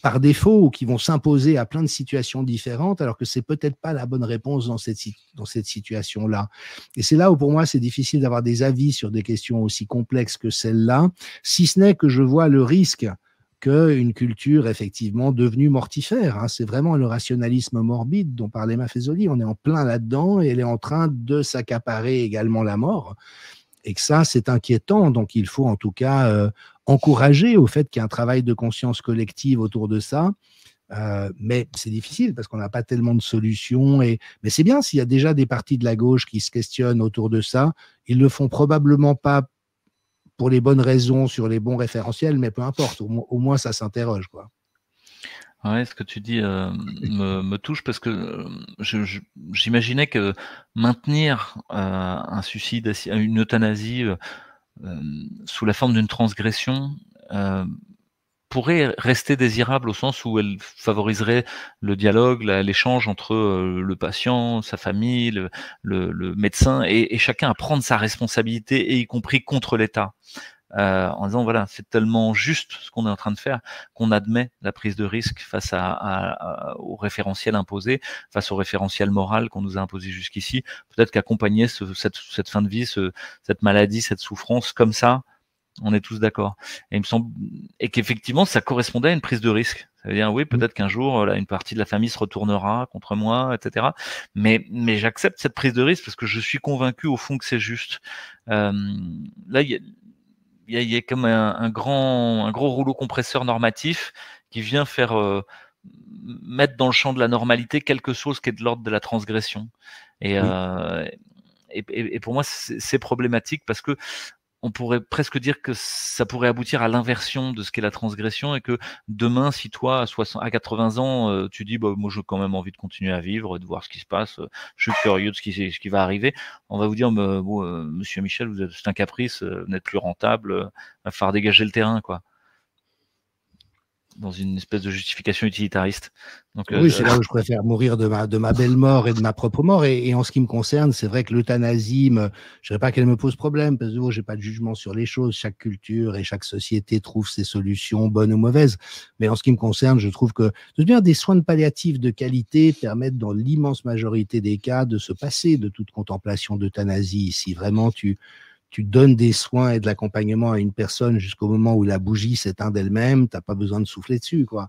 par défaut ou qui vont s'imposer à plein de situations différentes, alors que c'est peut-être pas la bonne réponse dans cette situation-là. Et c'est là où, pour moi, c'est difficile d'avoir des avis sur des questions aussi complexes que celle-là, si ce n'est que je vois le risque qu'une culture effectivement devenue mortifère. Hein. C'est vraiment le rationalisme morbide dont parlait Maffezoli. On est en plein là-dedans et elle est en train de s'accaparer également la mort. Et que ça, c'est inquiétant. Donc, il faut en tout cas encourager au fait qu'il y ait un travail de conscience collective autour de ça. Mais c'est difficile parce qu'on n'a pas tellement de solutions. Mais c'est bien s'il y a déjà des partis de la gauche qui se questionnent autour de ça. Ils ne le font probablement pas pour les bonnes raisons, sur les bons référentiels, mais peu importe, au moins ça s'interroge, quoi. Ouais, ce que tu dis me touche parce que j'imaginais que maintenir un suicide, une euthanasie sous la forme d'une transgression pourrait rester désirable au sens où elle favoriserait le dialogue, l'échange entre le patient, sa famille, le médecin, et chacun à prendre sa responsabilité, et y compris contre l'État. En disant voilà, c'est tellement juste ce qu'on est en train de faire qu'on admet la prise de risque face au référentiel imposé, face au référentiel moral qu'on nous a imposé jusqu'ici. Peut-être qu'accompagner cette fin de vie, cette maladie, cette souffrance comme ça, on est tous d'accord. Et il me semble, et qu'effectivement, ça correspondait à une prise de risque. Ça veut dire, oui, peut-être qu'un jour, là, une partie de la famille se retournera contre moi, etc. Mais j'accepte cette prise de risque parce que je suis convaincu au fond que c'est juste. Là, il y a comme un gros rouleau compresseur normatif qui vient faire mettre dans le champ de la normalité quelque chose qui est de l'ordre de la transgression. Et, Oui. et pour moi, c'est problématique parce que on pourrait presque dire que ça pourrait aboutir à l'inversion de ce qu'est la transgression et que demain, si toi, à 80 ans, tu dis, bah, moi, j'ai quand même envie de continuer à vivre, de voir ce qui se passe, je suis curieux de ce qui va arriver, on va vous dire, bon, monsieur Michel, c'est un caprice, vous n'êtes plus rentable, va falloir dégager le terrain, quoi. Dans une espèce de justification utilitariste. Donc, Oui, c'est là où je préfère mourir de ma belle mort et de ma propre mort. Et en ce qui me concerne, c'est vrai que l'euthanasie, je ne dirais pas qu'elle me pose problème, parce que je n'ai pas de jugement sur les choses. Chaque culture et chaque société trouve ses solutions, bonnes ou mauvaises. Mais en ce qui me concerne, je trouve que des soins de palliatifs de qualité permettent, dans l'immense majorité des cas, de se passer de toute contemplation d'euthanasie. Si vraiment tu donnes des soins et de l'accompagnement à une personne jusqu'au moment où la bougie s'éteint d'elle-même, tu n'as pas besoin de souffler dessus, quoi.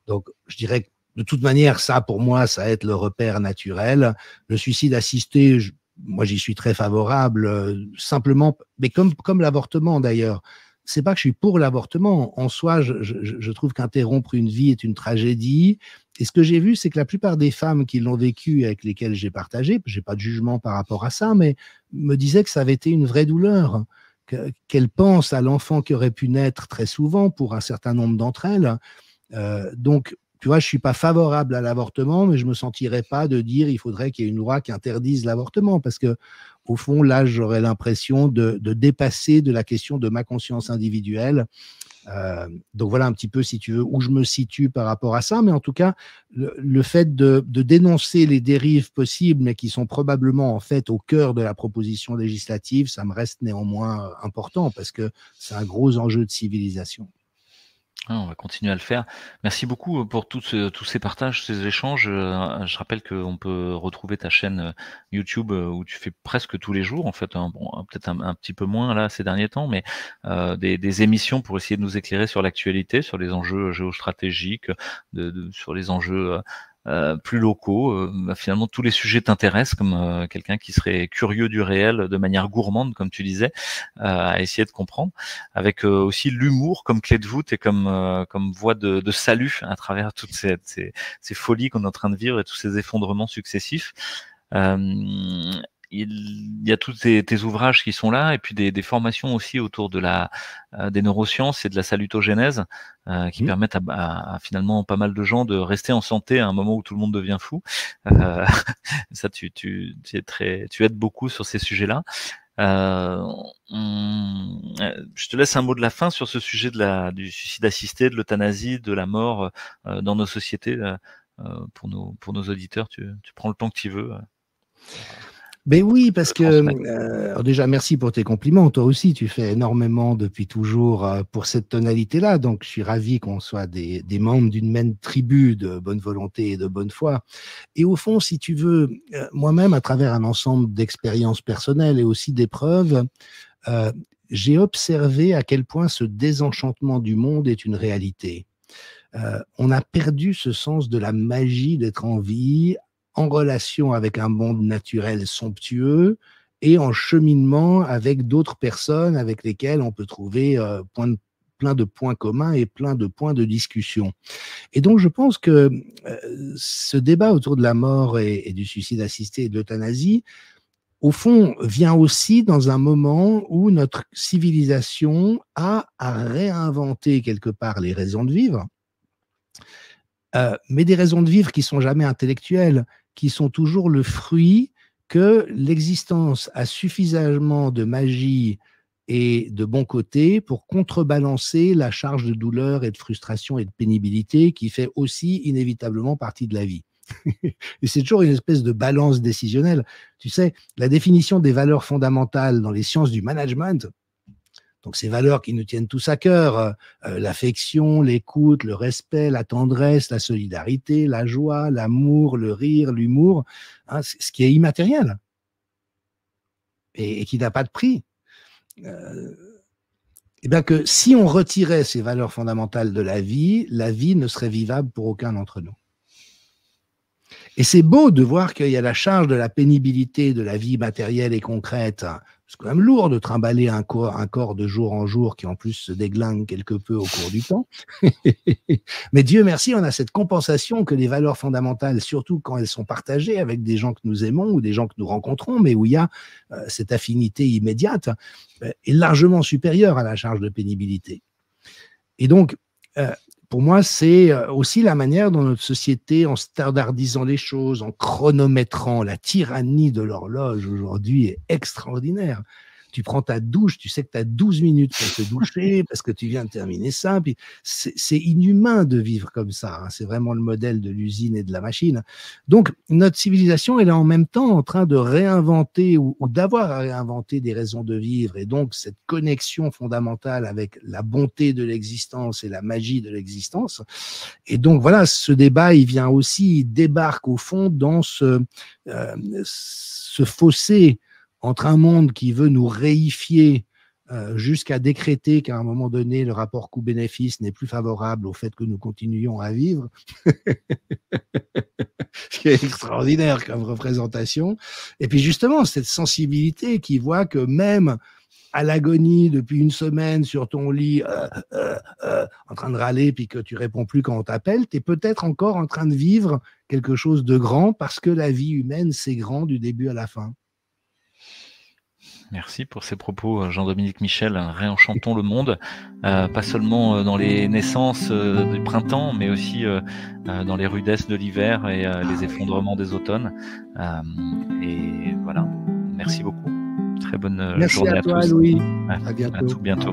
Donc, je dirais que de toute manière, ça, pour moi, ça va être le repère naturel. Le suicide assisté, moi, j'y suis très favorable, simplement, mais comme l'avortement d'ailleurs. C'est pas que je suis pour l'avortement. En soi, je trouve qu'interrompre une vie est une tragédie. Et ce que j'ai vu, c'est que la plupart des femmes qui l'ont vécu et avec lesquelles j'ai partagé, j'ai pas de jugement par rapport à ça, mais me disaient que ça avait été une vraie douleur, qu'elles pensent à l'enfant qui aurait pu naître très souvent pour un certain nombre d'entre elles. Donc, tu vois, je ne suis pas favorable à l'avortement, mais je ne me sentirais pas de dire il faudrait qu'il y ait une loi qui interdise l'avortement, parce que, au fond, là, j'aurais l'impression de dépasser de la question de ma conscience individuelle. Donc voilà un petit peu, si tu veux, où je me situe par rapport à ça. Mais en tout cas, le fait de dénoncer les dérives possibles, mais qui sont probablement en fait au cœur de la proposition législative, ça me reste néanmoins important, parce que c'est un gros enjeu de civilisation. On va continuer à le faire. Merci beaucoup pour tous ces partages, ces échanges. Je rappelle qu'on peut retrouver ta chaîne YouTube où tu fais presque tous les jours, en fait, hein, bon, peut-être un petit peu moins là ces derniers temps, mais des émissions pour essayer de nous éclairer sur l'actualité, sur les enjeux géostratégiques, sur les enjeux plus locaux. Finalement, tous les sujets t'intéressent, comme quelqu'un qui serait curieux du réel de manière gourmande, comme tu disais, à essayer de comprendre, avec aussi l'humour comme clé de voûte et comme voie de salut à travers toutes ces folies qu'on est en train de vivre et tous ces effondrements successifs. Il y a tous tes ouvrages qui sont là, et puis des formations aussi autour de des neurosciences et de la salutogénèse, qui permettent à finalement pas mal de gens de rester en santé à un moment où tout le monde devient fou. Ça, tu aides beaucoup sur ces sujets-là. Je te laisse un mot de la fin sur ce sujet du suicide assisté, de l'euthanasie, de la mort dans nos sociétés, pour nos auditeurs. Tu prends le temps que tu veux. Ben oui, parce que déjà, merci pour tes compliments. Toi aussi, tu fais énormément depuis toujours pour cette tonalité-là. Donc, je suis ravi qu'on soit des membres d'une même tribu de bonne volonté et de bonne foi. Et au fond, si tu veux, moi-même, à travers un ensemble d'expériences personnelles et aussi d'épreuves, j'ai observé à quel point ce désenchantement du monde est une réalité. On a perdu ce sens de la magie d'être en vie, en relation avec un monde naturel somptueux et en cheminement avec d'autres personnes avec lesquelles on peut trouver plein de points communs et plein de points de discussion. Et donc, je pense que ce débat autour de la mort et du suicide assisté et de l'euthanasie, au fond, vient aussi dans un moment où notre civilisation a à réinventer quelque part les raisons de vivre, mais des raisons de vivre qui sont jamais intellectuelles, qui sont toujours le fruit que l'existence a suffisamment de magie et de bons côtés pour contrebalancer la charge de douleur et de frustration et de pénibilité qui fait aussi inévitablement partie de la vie. Et c'est toujours une espèce de balance décisionnelle. Tu sais, la définition des valeurs fondamentales dans les sciences du management, donc ces valeurs qui nous tiennent tous à cœur, l'affection, l'écoute, le respect, la tendresse, la solidarité, la joie, l'amour, le rire, l'humour, hein, ce qui est immatériel et qui n'a pas de prix. Et bien que si on retirait ces valeurs fondamentales de la vie ne serait vivable pour aucun d'entre nous. Et c'est beau de voir qu'il y a la charge de la pénibilité de la vie matérielle et concrète. C'est quand même lourd de trimballer un corps de jour en jour qui en plus se déglingue quelque peu au cours du temps. Mais Dieu merci, on a cette compensation que les valeurs fondamentales, surtout quand elles sont partagées avec des gens que nous aimons ou des gens que nous rencontrons, mais où il y a cette affinité immédiate, est largement supérieure à la charge de pénibilité. Et donc, pour moi, c'est aussi la manière dont notre société, en standardisant les choses, en chronométrant, la tyrannie de l'horloge aujourd'hui est extraordinaire. Tu prends ta douche, tu sais que tu as 12 minutes pour te doucher parce que tu viens de terminer ça. Puis c'est inhumain de vivre comme ça. Hein. C'est vraiment le modèle de l'usine et de la machine. Donc, notre civilisation, elle est en même temps en train de réinventer ou d'avoir à réinventer des raisons de vivre. Et donc, cette connexion fondamentale avec la bonté de l'existence et la magie de l'existence. Et donc, voilà, ce débat, il vient aussi, il débarque au fond dans ce fossé entre un monde qui veut nous réifier jusqu'à décréter qu'à un moment donné, le rapport coût-bénéfice n'est plus favorable au fait que nous continuions à vivre, ce qui est extraordinaire comme représentation. Et puis justement, cette sensibilité qui voit que même à l'agonie depuis une semaine sur ton lit, en train de râler, puis que tu réponds plus quand on t'appelle, tu es peut-être encore en train de vivre quelque chose de grand parce que la vie humaine, c'est grand du début à la fin. Merci pour ces propos, Jean-Dominique Michel. Réenchantons le monde, pas seulement dans les naissances du printemps, mais aussi dans les rudesses de l'hiver et les effondrements des automnes. Et voilà, merci beaucoup. Très bonne journée à tous. Merci à toi, Louis. À tout bientôt.